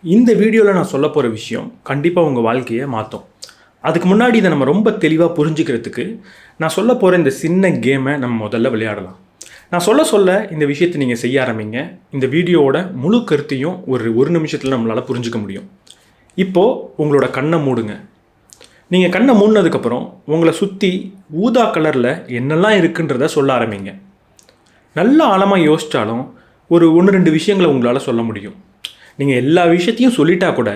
இந்த வீடியோவில் நான் சொல்ல போகிற விஷயம் கண்டிப்பாக உங்கள் வாழ்க்கையை மாற்றும். அதுக்கு முன்னாடி இதை நம்ம ரொம்ப தெளிவாக புரிஞ்சுக்கிறதுக்கு நான் சொல்ல போகிற இந்த சின்ன கேமை நம்ம முதல்ல விளையாடலாம். நான் சொல்ல இந்த விஷயத்தை நீங்கள் செய்ய ஆரம்பிங்க. இந்த வீடியோவோட முழு கருத்தையும் ஒரு நிமிஷத்தில் நம்மளால் புரிஞ்சுக்க முடியும். இப்போது உங்களோட கண்ணை மூடுங்க. நீங்கள் கண்ணை மூடினதுக்கப்புறம் உங்களை சுற்றி ஊதா கலரில் என்னெல்லாம் இருக்குன்றத சொல்ல ஆரம்பிங்க. நல்லா ஆழமாக யோசித்தாலும் ஒரு 1-2 விஷயங்களை உங்களால் சொல்ல முடியும். நீங்கள் எல்லா விஷயத்தையும் சொல்லிட்டா கூட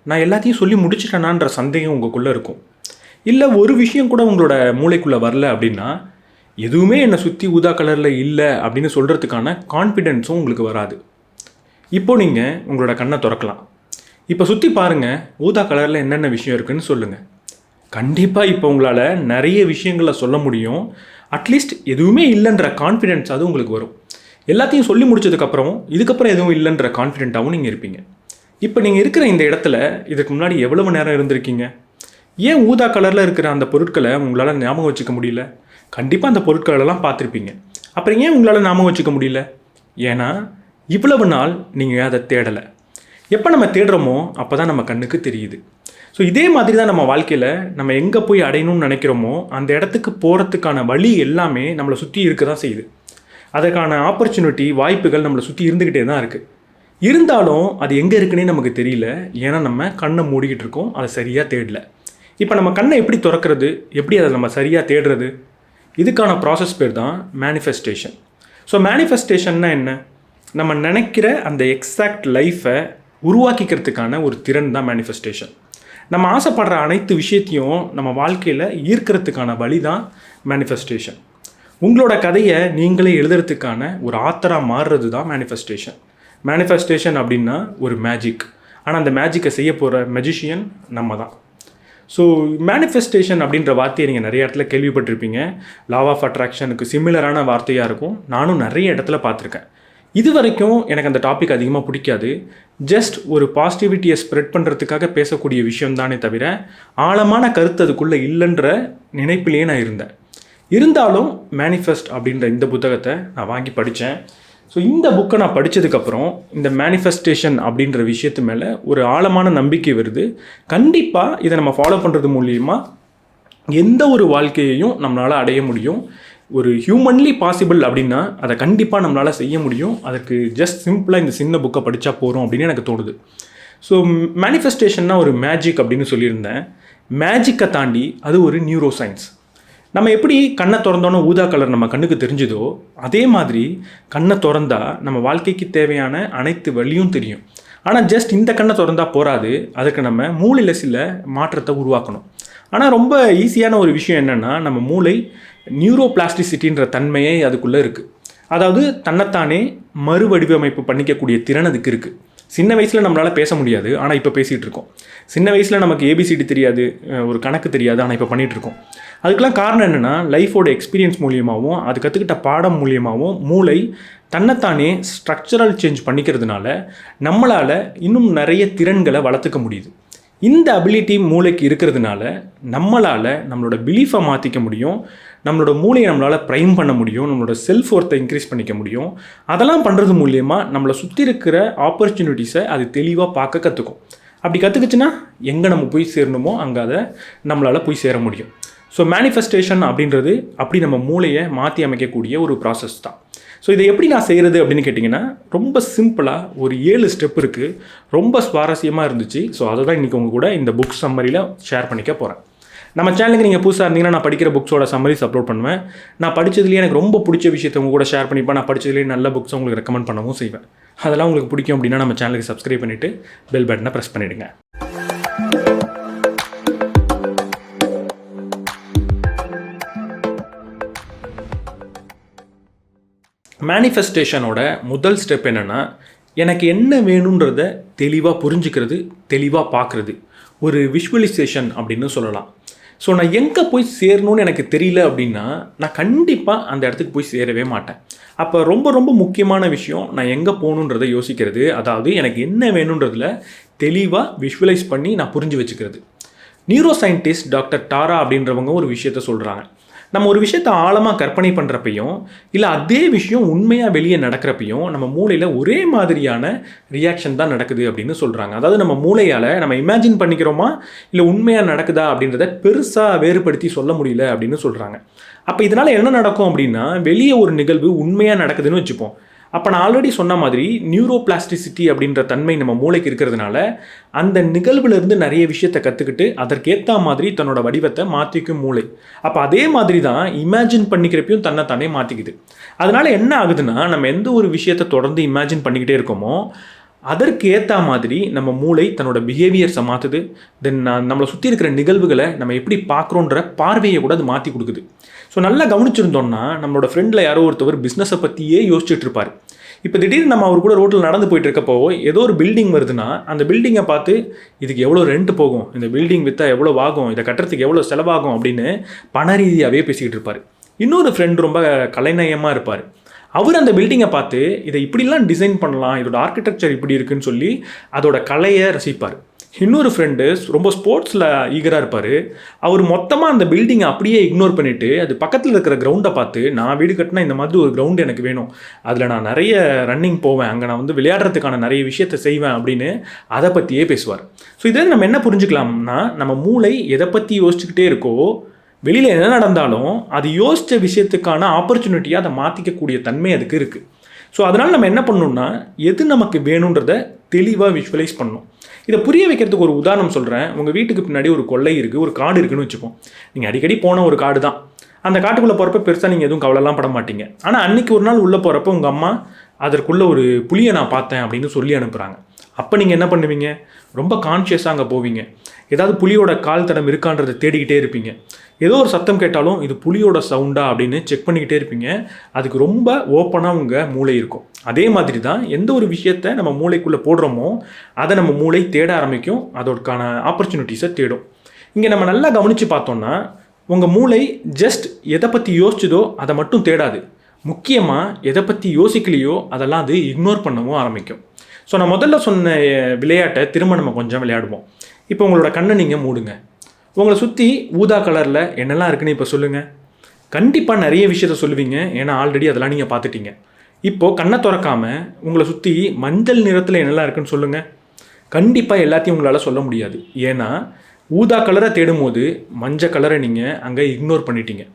நான் எல்லாத்தையும் சொல்லி முடிச்சிட்டேனான்ற சந்தேகம் உங்களுக்குள்ளே இருக்கும். இல்லை ஒரு விஷயம் கூட உங்களோட மூளைக்குள்ளே வரல அப்படின்னா எதுவுமே என்னை சுற்றி ஊதா கலரில் இல்லை அப்படின்னு சொல்கிறதுக்கான கான்ஃபிடென்ஸும் உங்களுக்கு வராது. இப்போது நீங்கள் உங்களோட கண்ணை திறக்கலாம். இப்போ சுற்றி பாருங்கள், ஊதா கலரில் என்னென்ன விஷயம் இருக்குதுன்னு சொல்லுங்கள். கண்டிப்பாக இப்போ உங்களால் நிறைய விஷயங்களை சொல்ல முடியும். அட்லீஸ்ட் எதுவுமே இல்லைன்ற கான்ஃபிடென்ஸ் அது உங்களுக்கு வரும். எல்லாத்தையும் சொல்லி முடிச்சதுக்கப்புறம் இதுக்கப்புறம் எதுவும் இல்லைன்ற கான்ஃபிடென்ட்டாகவும் நீங்கள் இருப்பீங்க. இப்போ நீங்கள் இருக்கிற இந்த இடத்துல இதுக்கு முன்னாடி எவ்வளவு நேரம் இருந்திருக்கீங்க? ஏன் ஊதா கலரில் இருக்கிற அந்த பொருட்களை உங்களால் ஞாபகம் வச்சுக்க முடியல? கண்டிப்பாக அந்த பொருட்களெல்லாம் பார்த்துருப்பீங்க. அப்புறம் ஏன் உங்களால் ஞாபகம் வச்சுக்க முடியல? ஏன்னா இவ்வளவு நாள் நீங்கள் அதை தேடலை. எப்போ நம்ம தேடுறோமோ அப்போ தான் நம்ம கண்ணுக்கு தெரியுது. ஸோ இதே மாதிரி தான் நம்ம வாழ்க்கையில் நம்ம எங்கே போய் அடையணும்னு நினைக்கிறோமோ அந்த இடத்துக்கு போகிறதுக்கான வழி எல்லாமே நம்மளை சுற்றி இருக்க தான் செய்யுது. அதற்கான ஆப்பர்ச்சுனிட்டி, வாய்ப்புகள் நம்மளை சுற்றி இருந்துக்கிட்டே தான் இருக்குது. இருந்தாலும் அது எங்கே இருக்குன்னே நமக்கு தெரியல. ஏன்னா நம்ம கண்ணை மூடிக்கிட்டு இருக்கோம், அதை சரியாக தேடல. இப்போ நம்ம கண்ணை எப்படி திறக்கிறது, எப்படி அதை நம்ம சரியாக தேடுறது? இதுக்கான ப்ராசஸ் பேர் தான் மேனிஃபெஸ்டேஷன். ஸோ மேனிஃபெஸ்டேஷன்னா என்ன? நம்ம நினைக்கிற அந்த எக்ஸாக்ட் லைஃப்பை உருவாக்கிக்கிறதுக்கான ஒரு திறன் தான் மேனிஃபெஸ்டேஷன். நம்ம ஆசைப்படுற அனைத்து விஷயத்தையும் நம்ம வாழ்க்கையில் ஈர்க்கிறதுக்கான வழி தான் மேனிஃபெஸ்டேஷன். உங்களோட கதையை நீங்களே எழுதுறதுக்கான ஒரு ஆத்தராக மாறுறது தான் மேனிஃபெஸ்டேஷன். மேனிஃபெஸ்டேஷன் அப்படின்னா ஒரு மேஜிக். ஆனால் அந்த மேஜிக்கை செய்ய போகிற மெஜிஷியன் நம்ம தான். ஸோ மேனிஃபெஸ்டேஷன் அப்படின்ற வார்த்தையை நீங்கள் நிறைய இடத்துல கேள்விப்பட்டிருப்பீங்க. லா ஆஃப் அட்ராக்ஷனுக்கு சிமிலரான வார்த்தையாக இருக்கும். நானும் நிறைய இடத்துல பார்த்துருக்கேன். இது வரைக்கும் எனக்கு அந்த டாபிக் அதிகமாக பிடிக்காது. ஜஸ்ட் ஒரு பாசிட்டிவிட்டியை ஸ்ப்ரெட் பண்ணுறதுக்காக பேசக்கூடிய விஷயம் தானே தவிர ஆழமான கருத்து அதுக்குள்ளே இல்லைன்ற நினைப்பிலேயே நான் இருந்தேன். இருந்தாலும் மேனிஃபெஸ்ட் அப்படின்ற இந்த புத்தகத்தை நான் வாங்கி படித்தேன். ஸோ இந்த புக்கை நான் படித்ததுக்கப்புறம் இந்த மேனிஃபெஸ்டேஷன் அப்படின்ற விஷயத்து மேலே ஒரு ஆழமான நம்பிக்கை வருது. கண்டிப்பாக இதை நம்ம ஃபாலோ பண்ணுறது மூலிமா எந்த ஒரு வாழ்க்கையையும் நம்மளால் அடைய முடியும். ஒரு ஹியூமன்லி பாசிபிள் அப்படின்னா அதை கண்டிப்பாக நம்மளால் செய்ய முடியும். அதற்கு ஜஸ்ட் சிம்பிளாக இந்த சின்ன புக்கை படித்தா போகிறோம் அப்படின்னு எனக்கு தோணுது. ஸோ மேனிஃபெஸ்டேஷன்னா ஒரு மேஜிக் அப்படின்னு சொல்லியிருந்தேன். மேஜிக்கை தாண்டி அது ஒரு நியூரோ சயின்ஸ். நம்ம எப்படி கண்ணை திறந்தோன்னே ஊதா கலர் நம்ம கண்ணுக்கு தெரிஞ்சுதோ அதே மாதிரி கண்ணை திறந்தா நம்ம வாழ்க்கைக்கு தேவையான அனைத்து வழியும் தெரியும். ஆனால் ஜஸ்ட் இந்த கண்ணை திறந்தா போகாது, அதுக்கு நம்ம மூளையில் சில மாற்றத்தை உருவாக்கணும். ஆனால் ரொம்ப ஈஸியான ஒரு விஷயம் என்னென்னா நம்ம மூளை நியூரோ பிளாஸ்டிசிட்டின்ற தன்மையே அதுக்குள்ளே இருக்குது. அதாவது தன்னைத்தானே மறுவடிவமைப்பு பண்ணிக்கக்கூடிய திறன் அதுக்கு இருக்குது. சின்ன வயசில் நம்மளால் பேச முடியாது, ஆனால் இப்போ பேசிகிட்டு இருக்கோம். சின்ன வயசில் நமக்கு ஏபிசிடி தெரியாது, ஒரு கணக்கு தெரியாது, ஆனால் இப்போ பண்ணிகிட்ருக்கோம். அதுக்கெலாம் காரணம் என்னென்னா லைஃபோட எக்ஸ்பீரியன்ஸ் மூலியமாகவும் அது கற்றுக்கிட்ட பாடம் மூலியமாகவும் மூளை தன்னைத்தானே ஸ்ட்ரக்சரல் சேஞ்ச் பண்ணிக்கிறதுனால நம்மளால் இன்னும் நிறைய திறன்களை வளர்த்துக்க முடியுது. இந்த அபிலிட்டி மூளைக்கு இருக்கிறதுனால நம்மளால் நம்மளோட பிலீஃபை மாற்றிக்க முடியும், நம்மளோட மூளையை நம்மளால் ப்ரைம் பண்ண முடியும், நம்மளோட செல்ஃப் ஒர்த்தை இன்க்ரீஸ் பண்ணிக்க முடியும். அதெல்லாம் பண்ணுறது மூலியமாக நம்மளை சுற்றி இருக்கிற ஆப்பர்ச்சுனிட்டிஸை அது தெளிவாக பார்க்க கற்றுக்கும். அப்படி கற்றுக்குச்சுன்னா எங்கே நம்ம போய் சேரணுமோ அங்கே அதை நம்மளால் போய் சேர முடியும். ஸோ மேனிஃபெஸ்டேஷன் அப்படின்றது அப்படி நம்ம மூளையை மாற்றி அமைக்கக்கூடிய ஒரு ப்ராசஸ் தான். ஸோ இதை எப்படி நான் செய்கிறது அப்படின்னு கேட்டிங்கன்னா ரொம்ப சிம்பிளாக ஒரு 7 ஸ்டெப் இருக்குது. ரொம்ப சுவாரஸ்யமாக இருந்துச்சு. ஸோ அதை தான் இன்றைக்கி உங்கள் கூட இந்த புக் சம்மரியில் ஷேர் பண்ணிக்க போகிறேன். நம்ம சேனலுக்கு நீங்கள் புதுசாக இருந்தீங்கன்னா நான் படிக்கிற புக்ஸோட சம்மரிஸ் அப்லோட் பண்ணுவேன். நான் படித்ததுலேயே எனக்கு ரொம்ப பிடிச்ச விஷயத்தை உங்கள் கூட ஷேர் பண்ணிப்பேன். நான் படித்ததுலேயே நல்ல புக்ஸை உங்களுக்கு ரெக்கமெண்ட் பண்ணவும் செய்வேன். அதெல்லாம் உங்களுக்கு பிடிக்கும் அப்படின்னா நம்ம சேனலுக்கு சப்ஸ்கிரைப் பண்ணிவிட்டு பெல் பட்டனை ப்ரெஸ் பண்ணிவிடுங்க. மேனிஃபெஸ்டேஷனோட முதல் ஸ்டெப் என்னென்னா எனக்கு என்ன வேணுன்றத தெளிவாக புரிஞ்சுக்கிறது, தெளிவாக பார்க்குறது. ஒரு விஷுவலைசேஷன் அப்படின்னு சொல்லலாம். ஸோ நான் எங்கே போய் சேரணும்னு எனக்கு தெரியல அப்படின்னா நான் கண்டிப்பாக அந்த இடத்துக்கு போய் சேரவே மாட்டேன். அப்போ ரொம்ப ரொம்ப முக்கியமான விஷயம் நான் எங்கே போகணுன்றதை யோசிக்கிறது. அதாவது எனக்கு என்ன வேணுன்றதில் தெளிவாக விஷுவலைஸ் பண்ணி நான் புரிஞ்சு வச்சுக்கிறது. நியூரோ சயின்டிஸ்ட் டாக்டர் டாரா அப்படின்றவங்க ஒரு விஷயத்த சொல்கிறாங்க. நம்ம ஒரு விஷயத்தை ஆழமாக கற்பனை பண்ணுறப்பையும் இல்லை அதே விஷயம் உண்மையாக வெளியே நடக்கிறப்பையும் நம்ம மூளையில் ஒரே மாதிரியான ரியாக்ஷன் தான் நடக்குது அப்படின்னு சொல்கிறாங்க. அதாவது நம்ம மூளையால் நம்ம இமேஜின் பண்ணிக்கிறோமா இல்லை உண்மையாக நடக்குதா அப்படின்றத பெருசாக வேறுபடுத்தி சொல்ல முடியல அப்படின்னு சொல்கிறாங்க. அப்போ இதனால் என்ன நடக்கும் அப்படின்னா, வெளியே ஒரு நிகழ்வு உண்மையாக நடக்குதுன்னு வச்சுப்போம். அப்போ நான் ஆல்ரெடி சொன்ன மாதிரி நியூரோபிளாஸ்டிசிட்டி அப்படின்ற தன்மை நம்ம மூளைக்கு இருக்கிறதுனால அந்த நிகழ்வுலேருந்து நிறைய விஷயத்தை கற்றுக்கிட்டு அதற்கேற்ற மாதிரி தன்னோட வடிவத்தை மாற்றிக்கும் மூளை. அப்போ அதே மாதிரி தான் இமேஜின் பண்ணிக்கிறப்பையும் தன்னைத்தானே மாற்றிக்குது. அதனால என்ன ஆகுதுன்னா, நம்ம எந்த ஒரு விஷயத்தை தொடர்ந்து இமேஜின் பண்ணிக்கிட்டே இருக்கோமோ அதற்கு ஏற்ற மாதிரி நம்ம மூளை தன்னோட பிஹேவியர்ஸை மாற்றுது. தென் நம்மளை சுற்றி இருக்கிற நிகழ்வுகளை நம்ம எப்படி பார்க்குறோன்ற பார்வையை கூட அது மாற்றி கொடுக்குது. ஸோ நல்லா கவனிச்சிருந்தோம்னா, நம்மளோட ஃப்ரெண்டில் யாரோ ஒருத்தவர் பிஸ்னஸை பற்றியே யோசிச்சுட்டு இருப்பார். இப்போ திடீர்னு நம்ம அவர் கூட ரோட்டில் நடந்து போயிட்டு இருக்கப்போ ஏதோ ஒரு பில்டிங் வருதுன்னா அந்த பில்டிங்கை பார்த்து இதுக்கு எவ்வளோ ரெண்ட் போகும், இந்த பில்டிங் விற்றா எவ்வளோ ஆகும், இதை கட்டுறதுக்கு எவ்வளோ செலவாகும் அப்படின்னு பண ரீதியாகவே பேசிக்கிட்டு இருப்பார். இன்னொரு ஃப்ரெண்ட் ரொம்ப கலைநயமாக இருப்பார். அவர் அந்த பில்டிங்கை பார்த்து இதை இப்படிலாம் டிசைன் பண்ணலாம், இதோட ஆர்கிடெக்சர் இப்படி இருக்குன்னு சொல்லி அதோட கலையை ரசிப்பார். இன்னொரு ஃப்ரெண்டு ரொம்ப ஸ்போர்ட்ஸில் ஈகராக இருப்பார். அவர் மொத்தமாக அந்த பில்டிங்கை அப்படியே இக்னோர் பண்ணிவிட்டு அது பக்கத்தில் இருக்கிற கிரவுண்டை பார்த்து, நான் வீடு கட்டினா இந்த மாதிரி ஒரு கிரவுண்டு எனக்கு வேணும், அதில் நான் நிறைய ரன்னிங் போவேன், அங்கே நான் வந்து விளையாடுறதுக்கான நிறைய விஷயத்தை செய்வேன் அப்படின்னு அதை பற்றியே பேசுவார். ஸோ இதில் நம்ம என்ன புரிஞ்சுக்கலாம்னா, நம்ம மூளை எதை பற்றி யோசிச்சுக்கிட்டே இருக்கோ, வெளியில் என்ன நடந்தாலும் அது யோசித்த விஷயத்துக்கான ஆப்பர்ச்சுனிட்டியாக அதை மாற்றிக்கக்கூடிய தன்மை அதுக்கு இருக்குது. ஸோ அதனால் நம்ம என்ன பண்ணணும்னா, எது நமக்கு வேணுன்றத தெளிவாக விஷுவலைஸ் பண்ணணும். இதை புரிய வைக்கிறதுக்கு ஒரு உதாரணம் சொல்கிறேன். உங்கள் வீட்டுக்கு பின்னாடி ஒரு கொல்லை இருக்குது, ஒரு காடு இருக்குதுன்னு வச்சுப்போம். நீங்கள் அடிக்கடி போன ஒரு காடு தான். அந்த காட்டுக்குள்ளே போகிறப்ப பெருசாக நீங்கள் எதுவும் கவலைலாம் பட மாட்டீங்க. ஆனால் அன்றைக்கி ஒரு நாள் உள்ளே போகிறப்ப உங்கள் அம்மா அதற்குள்ளே ஒரு புலியை நான் பார்த்தேன் அப்படின்னு சொல்லி அனுப்புகிறாங்க. அப்போ நீங்கள் என்ன பண்ணுவீங்க? ரொம்ப கான்ஷியஸாக அங்கே போவீங்க. ஏதாவது புலியோட கால் தடம் இருக்கான்றதை தேடிக்கிட்டே இருப்பீங்க. ஏதோ ஒரு சத்தம் கேட்டாலும் இது புலியோட சவுண்டா அப்படின்னு செக் பண்ணிக்கிட்டே இருப்பீங்க. அதுக்கு ரொம்ப ஓப்பனாக உங்கள் மூளை இருக்கும். அதே மாதிரி தான் எந்த ஒரு விஷயத்தை நம்ம மூளைக்குள்ளே போடுறோமோ அதை நம்ம மூளை தேட ஆரம்பிக்கும், அதோடக்கான ஆப்பர்ச்சுனிட்டிஸை தேடும். இங்கே நம்ம நல்லா கவனித்து பார்த்தோம்னா, உங்கள் மூளை ஜஸ்ட் எதை பற்றி யோசிச்சதோ அதை மட்டும் தேடாது. முக்கியமாக எதை பற்றி யோசிக்கலையோ அதெல்லாம் அது இக்னோர் பண்ணவும் ஆரம்பிக்கும். ஸோ நான் முதல்ல சொன்ன விளையாட்டை திரும்ப நம்ம கொஞ்சம் விளையாடுவோம். இப்போ உங்களோட கண்ணை நீங்கள் மூடுங்க. உங்களை சுற்றி ஊதா கலரில் என்னெல்லாம் இருக்குன்னு இப்போ சொல்லுங்கள். கண்டிப்பாக நிறைய விஷயத்த சொல்லுவீங்க, ஏன்னா ஆல்ரெடி அதெல்லாம் நீங்கள் பார்த்துட்டீங்க. இப்போது கண்ணை திறக்காமல் உங்களை சுற்றி மஞ்சள் நிறத்தில் என்னெல்லாம் இருக்குன்னு சொல்லுங்கள். கண்டிப்பாக எல்லாத்தையும் உங்களால் சொல்ல முடியாது, ஏன்னா ஊதா கலரை தேடும் போது மஞ்சள் கலரை நீங்கள் அங்கே இக்னோர் பண்ணிட்டீங்க.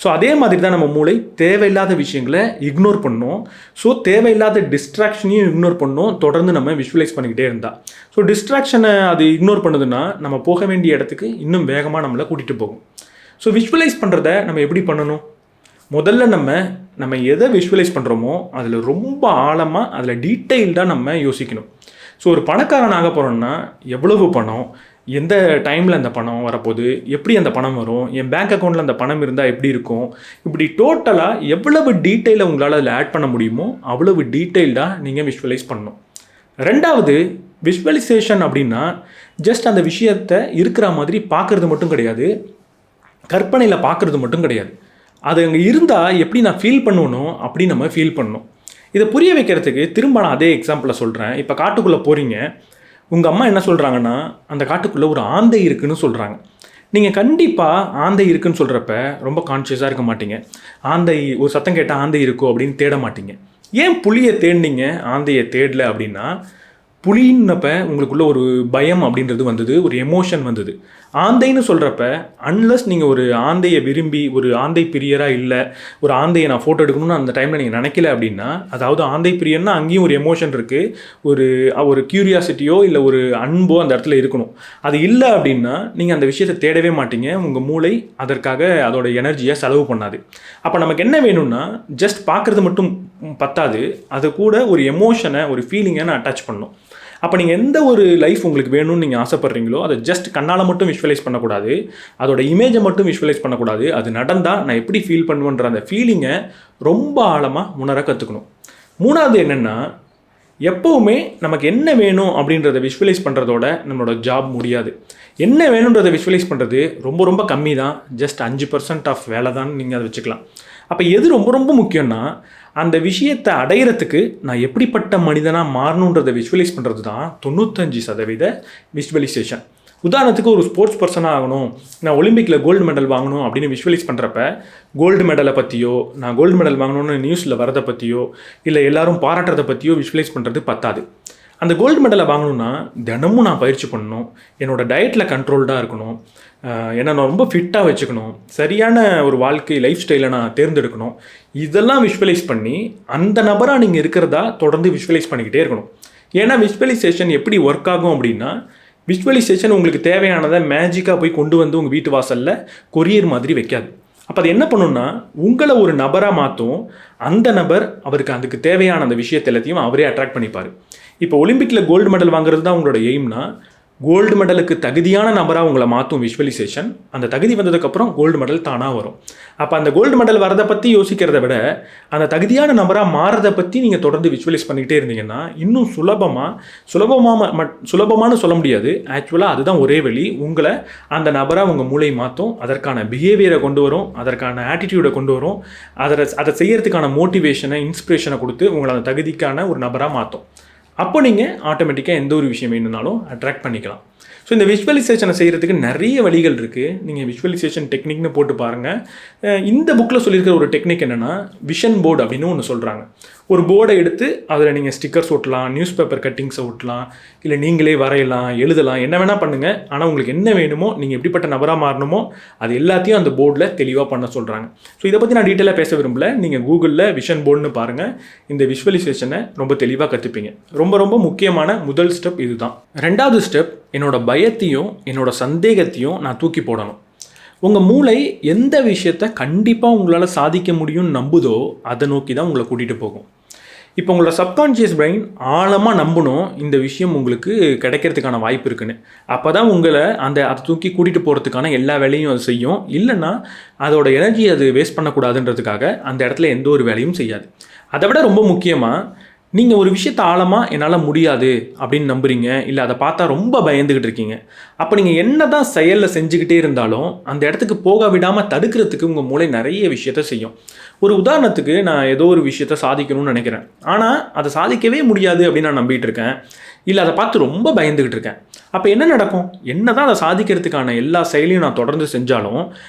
ஸோ அதே மாதிரி தான் நம்ம மூளை தேவையில்லாத விஷயங்களை இக்னோர் பண்ணோம். ஸோ தேவையில்லாத டிஸ்ட்ராக்ஷனையும் இக்னோர் பண்ணோம், தொடர்ந்து நம்ம விஷுவலைஸ் பண்ணிக்கிட்டே இருந்தால். ஸோ டிஸ்ட்ராக்ஷனை அது இக்னோர் பண்ணுதுன்னா நம்ம போக வேண்டிய இடத்துக்கு இன்னும் வேகமாக நம்மளை கூட்டிகிட்டு போகும். ஸோ விஷுவலைஸ் பண்ணுறத நம்ம எப்படி பண்ணணும்? முதல்ல நம்ம எதை விஷுவலைஸ் பண்ணுறோமோ அதில் ரொம்ப ஆழமாக அதில் டீட்டெயில்டாக நம்ம யோசிக்கணும். ஸோ ஒரு பணக்காரன் ஆக போகிறோன்னா எவ்வளவு பணம், எந்த டைமில் அந்த பணம் வரப்போகுது, எப்படி அந்த பணம் வரும், என் பேங்க் அக்கௌண்ட்டில் அந்த பணம் இருந்தால் எப்படி இருக்கும், இப்படி டோட்டலாக எவ்வளவு டீட்டெயிலை உங்களால் அதில் ஆட் பண்ண முடியுமோ அவ்வளவு டீட்டெயில்டாக நீங்கள் விஷுவலைஸ் பண்ணணும். ரெண்டாவது, விஷுவலைசேஷன் அப்படின்னா ஜஸ்ட் அந்த விஷயத்தை இருக்கிற மாதிரி பார்க்குறது மட்டும் கிடையாது, கற்பனையில் பார்க்குறது மட்டும் கிடையாது. அது அங்கே இருந்தால் எப்படி நான் ஃபீல் பண்ணுவேனோ அப்படி நம்ம ஃபீல் பண்ணணும். இதை புரிய வைக்கிறதுக்கு திரும்ப நான் அதே எக்ஸாம்பிளை சொல்கிறேன். இப்போ காட்டுக்குள்ளே போகிறீங்க, உங்கள் அம்மா என்ன சொல்கிறாங்கன்னா, அந்த காட்டுக்குள்ளே ஒரு ஆந்தை இருக்குதுன்னு சொல்கிறாங்க. நீங்கள் கண்டிப்பாக ஆந்தை இருக்குதுன்னு சொல்கிறப்ப ரொம்ப கான்ஷியஸாக இருக்க மாட்டீங்க. ஆந்தை ஒரு சத்தம் கேட்டால் ஆந்தை இருக்கோ அப்படின்னு தேட மாட்டீங்க. ஏன் புலியை தேடினீங்க, ஆந்தையை தேடலை அப்படின்னா, புலின்னப்ப உங்களுக்குள்ள ஒரு பயம் அப்படின்றது வந்தது, ஒரு எமோஷன் வந்தது. ஆந்தைன்னு சொல்கிறப்ப அன்லஸ் நீங்கள் ஒரு ஆந்தையை விரும்பி ஒரு ஆந்தை பிரியராக இல்லை, ஒரு ஆந்தையை நான் ஃபோட்டோ எடுக்கணும்னு அந்த டைமில் நீங்கள் நினைக்கல அப்படின்னா, அதாவது ஆந்தை பிரியன்னா அங்கேயும் ஒரு எமோஷன் இருக்குது, ஒரு க்யூரியாசிட்டியோ இல்லை ஒரு அன்போ அந்த இடத்துல இருக்கணும். அது இல்லை அப்படின்னா நீங்கள் அந்த விஷயத்தை தேடவே மாட்டீங்க, உங்கள் மூளை அதற்காக அதோட எனர்ஜியை செலவு பண்ணாது. அப்போ நமக்கு என்ன வேணும்னா, ஜஸ்ட் பார்க்குறது மட்டும் பத்தாது, அது கூட ஒரு எமோஷனை ஒரு ஃபீலிங்கை நான் அட்டாச் பண்ணணும். அப்போ நீங்கள் எந்த ஒரு லைஃப் உங்களுக்கு வேணும்னு நீங்கள் ஆசைப்பட்றீங்களோ அதை ஜஸ்ட் கண்ணால் மட்டும் விஷுவலைஸ் பண்ணக்கூடாது, அதோட இமேஜை மட்டும் விஷுவலைஸ் பண்ணக்கூடாது, அது நடந்தால் நான் எப்படி ஃபீல் பண்ணுவேன்ற அந்த ஃபீலிங்கை ரொம்ப ஆழமாக உணர கற்றுக்கணும். மூணாவது என்னென்னா, எப்போவுமே நமக்கு என்ன வேணும் அப்படின்றத விஷுவலைஸ் பண்ணுறதோட நம்மளோட ஜாப் முடியாது. என்ன வேணுன்றதை விஷுவலைஸ் பண்ணுறது ரொம்ப ரொம்ப கம்மி தான், ஜஸ்ட் 5% ஆஃப் வேலை தான் நீங்கள் அதை வச்சுக்கலாம். அப்போ எது ரொம்ப ரொம்ப முக்கியம்னா, அந்த விஷயத்தை அடையிறதுக்கு நான் எப்படிப்பட்ட மனிதனாக மாறணுன்றதை விஷுவலைஸ் பண்ணுறது தான் 95% விஷுவலைசேஷன். உதாரணத்துக்கு ஒரு ஸ்போர்ட்ஸ் பர்சனாக ஆகணும், நான் ஒலிம்பிக்கில் கோல்டு மெடல் வாங்கணும் அப்படின்னு விஷுவலைஸ் பண்ணுறப்ப கோல்டு மெடலை பற்றியோ நான் கோல்டு மெடல் வாங்கணும்னு நியூஸில் வரதை பற்றியோ இல்லை எல்லாரும் பாராட்டுறதை பற்றியோ விஷுவலைஸ் பண்ணுறது பத்தாது. அந்த கோல்டு மெடலை வாங்கணும்னா தினமும் நான் பயிற்சி பண்ணணும், என்னோடய டயட்டில் கண்ட்ரோல்டாக இருக்கணும், என்னை நான் ரொம்ப ஃபிட்டாக வச்சுக்கணும், சரியான ஒரு வாழ்க்கை லைஃப் ஸ்டைலை நான் தேர்ந்தெடுக்கணும். இதெல்லாம் விஷுவலைஸ் பண்ணி அந்த நபராக நீங்கள் இருக்கிறதா தொடர்ந்து விஷுவலைஸ் பண்ணிக்கிட்டே இருக்கணும். ஏன்னா விஷுவலைசேஷன் எப்படி ஒர்க் ஆகும் அப்படின்னா, விஷுவலைசேஷன் உங்களுக்கு தேவையானதை மேஜிக்காக போய் கொண்டு வந்து உங்கள் வீட்டு வாசலில் கொரியர் மாதிரி வைக்காது. அப்போ அது என்ன பண்ணுன்னா, உங்களை ஒரு நபராக மாற்றும். அந்த நபர் அவருக்கு அதுக்கு தேவையான அந்த விஷயத்தை எல்லாத்தையும் அவரே அட்ராக்ட் பண்ணிப்பார். இப்போ ஒலிம்பிக்கில் கோல்டு மெடல் வாங்குறது தான் உங்களோட எய்ம்னா, கோல்டு மெடலுக்கு தகுதியான நபராக உங்களை மாற்றும் விஷுவலைசேஷன். அந்த தகுதி வந்ததுக்கப்புறம் கோல்டு மெடல் தானாக வரும். அப்போ அந்த கோல்டு மெடல் வரதை பற்றி யோசிக்கிறத விட அந்த தகுதியான நபராக மாறதை பற்றி நீங்கள் தொடர்ந்து விஷுவலைஸ் பண்ணிக்கிட்டே இருந்தீங்கன்னா இன்னும் சுலபமானு சொல்ல முடியாது. ஆக்சுவலாக அதுதான் ஒரே வழி. உங்களை அந்த நபராக உங்கள் மூளை மாற்றும், அதற்கான பிஹேவியரை கொண்டு வரும், அதற்கான ஆட்டிடியூடை கொண்டு வரும், அதை செய்யறதுக்கான மோட்டிவேஷனை இன்ஸ்பிரேஷனை கொடுத்து உங்களை அந்த தகுதிக்கான ஒரு நபராக மாற்றும். அப்போ நீங்கள் ஆட்டோமேட்டிக்காக எந்த ஒரு விஷயம் வேணும்னாலும் அட்ராக்ட் பண்ணிக்கலாம். ஸோ இந்த விஷுவலைசேஷனை செய்கிறதுக்கு நிறைய வழிகள் இருக்குது. நீங்கள் விஷுவலைசேஷன் டெக்னிக்னு போட்டு பாருங்கள். இந்த புக்கில் சொல்லியிருக்கிற ஒரு டெக்னிக் என்னென்னா விஷன் போர்டு அப்படின்னு ஒன்று சொல்கிறாங்க. ஒரு போர்டை எடுத்து அதில் நீங்கள் ஸ்டிக்கர்ஸ் ஒட்டலாம், நியூஸ் பேப்பர் கட்டிங்ஸை ஒட்டலாம், இல்லை நீங்களே வரையலாம், எழுதலாம், என்ன வேணால் பண்ணுங்கள். ஆனால் உங்களுக்கு என்ன வேணுமோ, நீங்கள் எப்படிப்பட்ட நபராக மாறணுமோ அது எல்லாத்தையும் அந்த போர்டில் தெளிவாக பண்ண சொல்கிறாங்க. ஸோ இதை பற்றி நான் டீட்டெயிலாக பேச விரும்பல. நீங்கள் கூகுளில் விஷன் போர்டுன்னு பாருங்கள், இந்த விஷுவலைசேஷனை ரொம்ப தெளிவாக கற்றுப்பீங்க. ரொம்ப ரொம்ப முக்கியமான முதல் ஸ்டெப் இது தான். ரெண்டாவது ஸ்டெப், என்னோட பயத்தையும் என்னோட சந்தேகத்தையும் நான் தூக்கி போடணும். உங்கள் மூளை எந்த விஷயத்தை கண்டிப்பாக உங்களால் சாதிக்க முடியும்னு நம்புதோ அதை நோக்கி தான் உங்களை கூட்டிகிட்டு போகும். இப்போ உங்களோட சப்கான்ஷியஸ் பிரெயின் ஆழமாக நம்பணும் இந்த விஷயம் உங்களுக்கு கிடைக்கிறதுக்கான வாய்ப்பு இருக்குன்னு. அப்போ தான் உங்களை அதை தூக்கி கூட்டிகிட்டு போகிறதுக்கான எல்லா வேலையும் அது செய்யும். இல்லைன்னா அதோட எனர்ஜி அது வேஸ்ட் பண்ணக்கூடாதுன்றதுக்காக அந்த இடத்துல எந்த ஒரு வேலையும் செய்யாது. அதை விட ரொம்ப முக்கியமாக, நீங்கள் ஒரு விஷயத்தை ஆழமாக என்னால் முடியாது அப்படின்னு நம்புறீங்க, இல்லை அதை பார்த்தா ரொம்ப பயந்துக்கிட்டு இருக்கீங்க. அப்போ நீங்கள் என்ன தான் செயலில் செஞ்சுக்கிட்டே இருந்தாலும் அந்த இடத்துக்கு போக விடாமல் தடுக்கிறதுக்கு உங்கள் மூளை நிறைய விஷயத்த செய்யும். ஒரு உதாரணத்துக்கு, நான் ஏதோ ஒரு விஷயத்தை சாதிக்கணும்னு நினைக்கிறேன், ஆனால் அதை சாதிக்கவே முடியாது அப்படின்னு நான் நம்பிட்டு இருக்கேன், இல்லை அதை பார்த்து ரொம்ப பயந்துக்கிட்டு இருக்கேன். அப்போ என்ன நடக்கும்? என்ன தான் அதை சாதிக்கிறதுக்கான எல்லா செயலையும் நான் தொடர்ந்து செஞ்சாலும்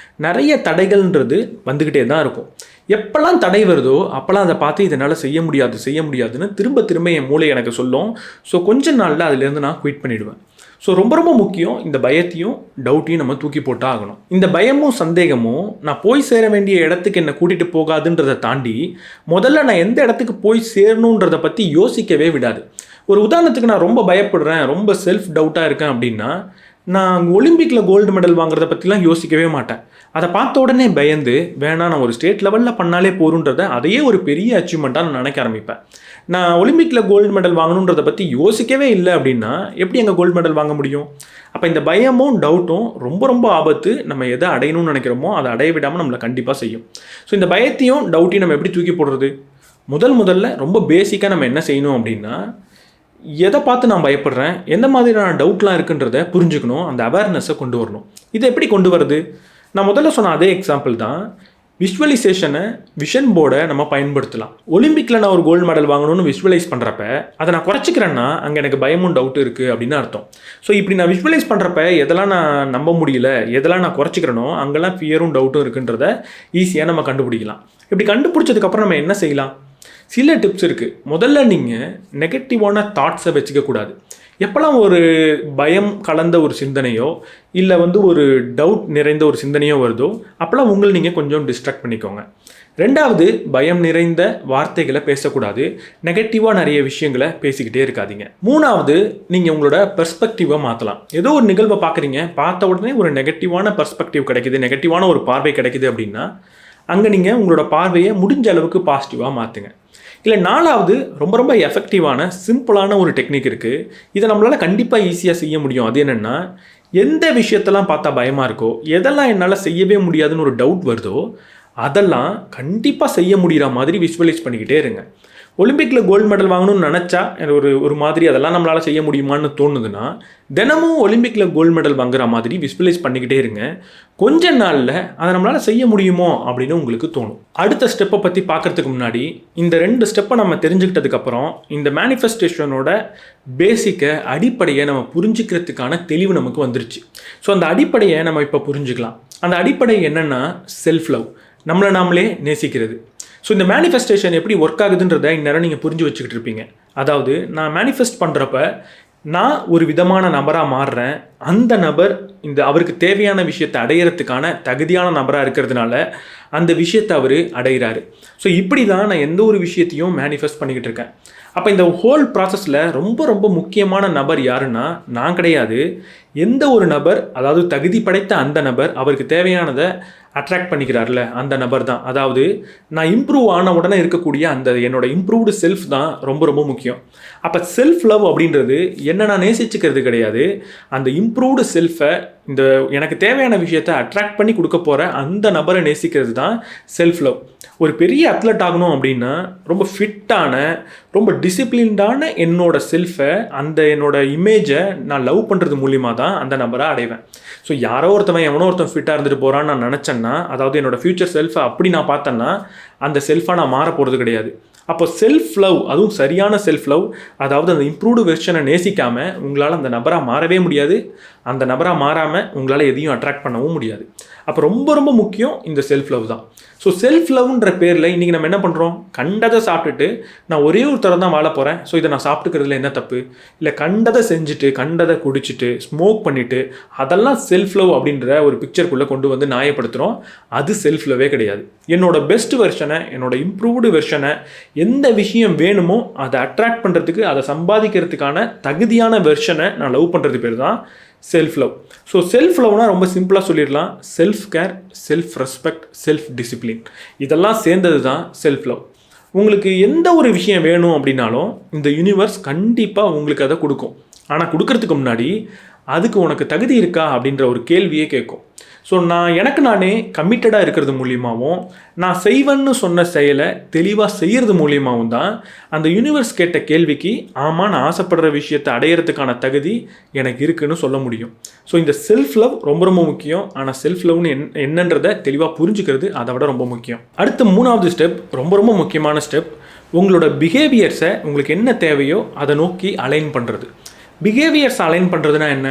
நிறைய தடைகள்ன்றது வந்துக்கிட்டே தான் இருக்கும். எப்போல்லாம் தடை வருதோ அப்போல்லாம் அதை பார்த்து இதனால் செய்ய முடியாதுன்னு திரும்ப திரும்ப என் மூளை எனக்கு சொல்லும். ஸோ கொஞ்ச நாளில் அதுலேருந்து நான் குவிட் பண்ணிவிடுவேன். ஸோ ரொம்ப ரொம்ப முக்கியம், இந்த பயத்தையும் டவுட்டையும் நம்ம தூக்கி போட்டால் ஆகணும். இந்த பயமும் சந்தேகமும் நான் போய் சேர வேண்டிய இடத்துக்கு என்னை கூட்டிகிட்டு போகாதுன்றதை தாண்டி முதல்ல நான் எந்த இடத்துக்கு போய் சேரணுன்றதை பற்றி யோசிக்கவே விடாது. ஒரு உதாரணத்துக்கு, நான் ரொம்ப பயப்படுறேன், ரொம்ப செல்ஃப் டவுட்டாக இருக்கேன் அப்படின்னா, நான் ஒலிம்பிக்கில் கோல்டு மெடல் வாங்குறத பற்றிலாம் யோசிக்கவே மாட்டேன். அதை பார்த்த உடனே பயந்து வேணாம், நான் ஒரு ஸ்டேட் லெவலில் பண்ணாலே போருன்றதை அதையே ஒரு பெரிய அச்சீவ்மெண்ட்டாக நான் நினைக்க ஆரம்பிப்பேன். நான் ஒலிம்பிக்கில் கோல்டு மெடல் வாங்கணுன்றதை பற்றி யோசிக்கவே இல்லை அப்படின்னா எப்படி அங்கே கோல்டு மெடல் வாங்க முடியும்? அப்போ இந்த பயமும் டவுட்டும் ரொம்ப ரொம்ப ஆபத்து. நம்ம எதை அடையணும்னு நினைக்கிறோமோ அதை அடைய விடாமல் நம்மளை கண்டிப்பாக செய்யும். ஸோ இந்த பயத்தையும் டவுட்டையும் நம்ம எப்படி தூக்கி போடுறது? முதல்ல ரொம்ப பேசிக்காக நம்ம என்ன செய்யணும் அப்படின்னா, எதை பார்த்து நான் பயப்படுறேன், எந்த மாதிரியான டவுட்லாம் இருக்குன்றதை புரிஞ்சுக்கணும், அந்த அவேர்னஸை கொண்டு வரணும். இதை எப்படி கொண்டு வருது? நான் முதல்ல சொன்ன அதே எக்ஸாம்பிள் தான். விஷுவலைசேஷனை, விஷன் போர்டை நம்ம பயன்படுத்தலாம். ஒலிம்பிக்கில் நான் ஒரு கோல்டு மெடல் வாங்கணும்னு விஷுவலைஸ் பண்ணுறப்ப அதை நான் குறைச்சிக்கிறேன்னா அங்கே எனக்கு பயமும் டவுட் இருக்குது அப்படின்னு அர்த்தம். ஸோ இப்படி நான் விஷுவலைஸ் பண்ணுறப்ப எதெல்லாம் நான் நம்ப முடியல, எதெல்லாம் நான் குறைச்சிக்கிறனோ அங்கெல்லாம் ஃபியரும் டவுட்டும் இருக்குன்றத ஈஸியாக நம்ம கண்டுபிடிக்கலாம். இப்படி கண்டுபிடிச்சதுக்கப்புறம் நம்ம என்ன செய்யலாம்? சில டிப்ஸ் இருக்குது. முதல்ல நீங்கள் நெகட்டிவான தாட்ஸை வச்சுக்கக்கூடாது. எப்போல்லாம் ஒரு பயம் கலந்த ஒரு சிந்தனையோ இல்லை ஒரு டவுட் நிறைந்த ஒரு சிந்தனையோ வருதோ அப்போல்லாம் உங்களை நீங்கள் கொஞ்சம் டிஸ்ட்ராக்ட் பண்ணிக்கோங்க. ரெண்டாவது, பயம் நிறைந்த வார்த்தைகளை பேசக்கூடாது. நெகட்டிவாக நிறைய விஷயங்களை பேசிக்கிட்டே இருக்காதீங்க. மூணாவது, நீங்கள் உங்களோட பெர்ஸ்பெக்டிவை மாற்றலாம். ஏதோ ஒரு நிகழ்வை பார்க்குறீங்க, பார்த்த உடனே ஒரு நெகட்டிவான பெர்ஸ்பெக்டிவ் கிடைக்குது, நெகட்டிவான ஒரு பார்வை கிடைக்குது அப்படின்னா அங்கே நீங்கள் உங்களோட பார்வையை முடிஞ்ச அளவுக்கு பாசிட்டிவாக மாற்றுங்க. இல்லை நாலாவது, ரொம்ப ரொம்ப எஃபெக்டிவான சிம்பிளான ஒரு டெக்னிக் இருக்குது. இதை நம்மளால் கண்டிப்பாக ஈஸியாக செய்ய முடியும். அது என்னென்னா, எந்த விஷயத்தெல்லாம் பார்த்தா பயமாக இருக்கோ, எதெல்லாம் என்னால் செய்யவே முடியாதுன்னு ஒரு டவுட் வருதோ அதெல்லாம் கண்டிப்பாக செய்ய முடிகிற மாதிரி விஷுவலைஸ் பண்ணிக்கிட்டே இருங்க. ஒலிம்பிக்கில் கோல்டு மெடல் வாங்கணும்னு நினச்சா ஒரு மாதிரி அதெல்லாம் நம்மளால் செய்ய முடியுமான்னு தோணுதுன்னா தினமும் ஒலிம்பிக்கில் கோல்டு மெடல் வாங்குற மாதிரி விஸ்வலைஸ் பண்ணிக்கிட்டே இருங்க. கொஞ்ச நாளில் அதை நம்மளால் செய்ய முடியுமோ அப்படின்னு உங்களுக்கு தோணும். அடுத்த ஸ்டெப்பை பற்றி பார்க்குறதுக்கு முன்னாடி இந்த 2 ஸ்டெப்பை நம்ம தெரிஞ்சுக்கிட்டதுக்கப்புறம் இந்த மேனிஃபெஸ்டேஷனோட பேசிக்கை அடிப்படையை நம்ம புரிஞ்சுக்கிறதுக்கான தெளிவு நமக்கு வந்துருச்சு. ஸோ அந்த அடிப்படையை நம்ம இப்போ புரிஞ்சுக்கலாம். அந்த அடிப்படை என்னென்னா செல்ஃப் லவ், நம்மளை நாமளே நேசிக்கிறது. ஸோ இந்த மேனிஃபெஸ்டேஷன் எப்படி ஒர்க் ஆகுதுன்றதை இந்நேரம் நீங்கள் புரிஞ்சு வச்சுக்கிட்டு இருப்பீங்க. அதாவது நான் மேனிஃபெஸ்ட் பண்ணுறப்ப நான் ஒரு விதமான நபராக மாறுறேன். அந்த நபர் அவருக்கு தேவையான விஷயத்தை அடையிறதுக்கான தகுதியான நபராக இருக்கிறதுனால அந்த விஷயத்தை அவர் அடைகிறாரு. ஸோ இப்படி தான் நான் எந்த ஒரு விஷயத்தையும் மேனிஃபெஸ்ட் பண்ணிக்கிட்டு இருக்கேன். அப்போ இந்த ஹோல் ப்ராசஸில் ரொம்ப ரொம்ப முக்கியமான நபர் யாருன்னா நான் கிடையாது. எந்த ஒரு நபர், அதாவது தகுதி படைத்த அந்த நபர் அவருக்கு தேவையானதை அட்ராக்ட் பண்ணிக்கிறார்ல அந்த நபர் தான். அதாவது நான் இம்ப்ரூவ் ஆன உடனே இருக்கக்கூடிய அந்த என்னோட இம்ப்ரூவ்டு செல்ஃப் தான் ரொம்ப ரொம்ப முக்கியம். அப்போ செல்ஃப் லவ் அப்படின்றது என்ன நான் நேசிச்சுக்கிறது கிடையாது. அந்த இம்ப்ரூவ்டு செல்ஃபை எனக்கு தேவையான விஷயத்தை அட்ராக்ட் பண்ணி கொடுக்க போகிற அந்த நபரை நேசிக்கிறது தான் செல்ஃப் லவ். ஒரு பெரிய அத்லட் ஆகணும் அப்படின்னா ரொம்ப ஃபிட்டான, ரொம்ப டிசிப்ளின்டான என்னோட செல்ஃபை, என்னோட இமேஜை நான் லவ் பண்ணுறது மூலிமா தான் அந்த நபரை அடைவேன். ஸோ யாரோ எவனோ ஒருத்தன் ஃபிட்டாக இருந்துட்டு போகிறான்னு நான் நினச்சேன்னா, அதாவது என்னோடய ஃப்யூச்சர் செல்ஃபை அப்படி நான் பார்த்தேன்னா அந்த செல்ஃபாக நான் மாற போகிறது கிடையாது. அப்போ செல்ஃப் லவ், அதுவும் சரியான செல்ஃப் லவ், அதாவது அந்த இம்ப்ரூவ்டு வெர்ஷனை நேசிக்காமல் உங்களால் அந்த நபராக மாறவே முடியாது. அந்த நபராக மாறாமல் உங்களால் எதையும் அட்ராக்ட் பண்ணவும் முடியாது. அப்போ ரொம்ப ரொம்ப முக்கியம் இந்த செல்ஃப் லவ் தான். ஸோ செல்ஃப் லவ்ன்ற பேரில் இன்றைக்கி நம்ம என்ன பண்ணுறோம்? கண்டதை சாப்பிட்டுட்டு நான் ஒரே ஒரு தரம் தான் வாழ போகிறேன், ஸோ இதை நான் சாப்பிட்டுக்கிறதுல என்ன தப்பு? இல்லை கண்டதை செஞ்சுட்டு, கண்டதை குடிச்சிட்டு, ஸ்மோக் பண்ணிவிட்டு, அதெல்லாம் செல்ஃப் லவ் அப்படின்ற ஒரு பிக்சருக்குள்ளே கொண்டு வந்து நியாயப்படுத்துகிறோம். அது செல்ஃப் லவ்வே கிடையாது. என்னோட பெஸ்ட் வெர்ஷனை, என்னோட இம்ப்ரூவ்டு வெர்ஷனை, எந்த விஷயம் வேணுமோ அதை அட்ராக்ட் பண்ணுறதுக்கு, அதை சம்பாதிக்கிறதுக்கான தகுதியான வெர்ஷனை நான் லவ் பண்ணுறது பேர் தான் செல்ஃப் லவ். ஸோ செல்ஃப் லவ்னா ரொம்ப சிம்பிளாக சொல்லிடலாம், self care, self respect, self discipline, இதெல்லாம் சேர்ந்தது தான் செல்ஃப் லவ். உங்களுக்கு எந்த ஒரு விஷயம் வேணும் அப்படின்னாலும் இந்த யூனிவர்ஸ் கண்டிப்பாக உங்களுக்கு அதை கொடுக்கும். ஆனால் கொடுக்கறதுக்கு முன்னாடி அதுக்கு உனக்கு தகுதி இருக்கா அப்படின்ற ஒரு கேள்வியே கேட்கும். ஸோ எனக்கு நானே கமிட்டடாக இருக்கிறது மூலியமாகவும், நான் செய்வேன்னு சொன்ன செயலை தெளிவாக செய்கிறது மூலியமாகவும் தான் அந்த யூனிவர்ஸ் கேட்ட கேள்விக்கு ஆமாம் நான் ஆசைப்படுற விஷயத்தை அடையிறதுக்கான தகுதி எனக்கு இருக்குன்னு சொல்ல முடியும். ஸோ இந்த செல்ஃப் லவ் ரொம்ப ரொம்ப முக்கியம். ஆனால் செல்ஃப் லவ்னு என்னன்றதை தெளிவாக புரிஞ்சுக்கிறது அதை விட ரொம்ப முக்கியம். அடுத்த 3வது ஸ்டெப் ரொம்ப ரொம்ப முக்கியமான ஸ்டெப், உங்களோட பிஹேவியர்ஸை உங்களுக்கு என்ன தேவையோ அதை நோக்கி அலைன் பண்ணுறது. பிஹேவியர்ஸ் அலைன் பண்ணுறதுனா என்ன?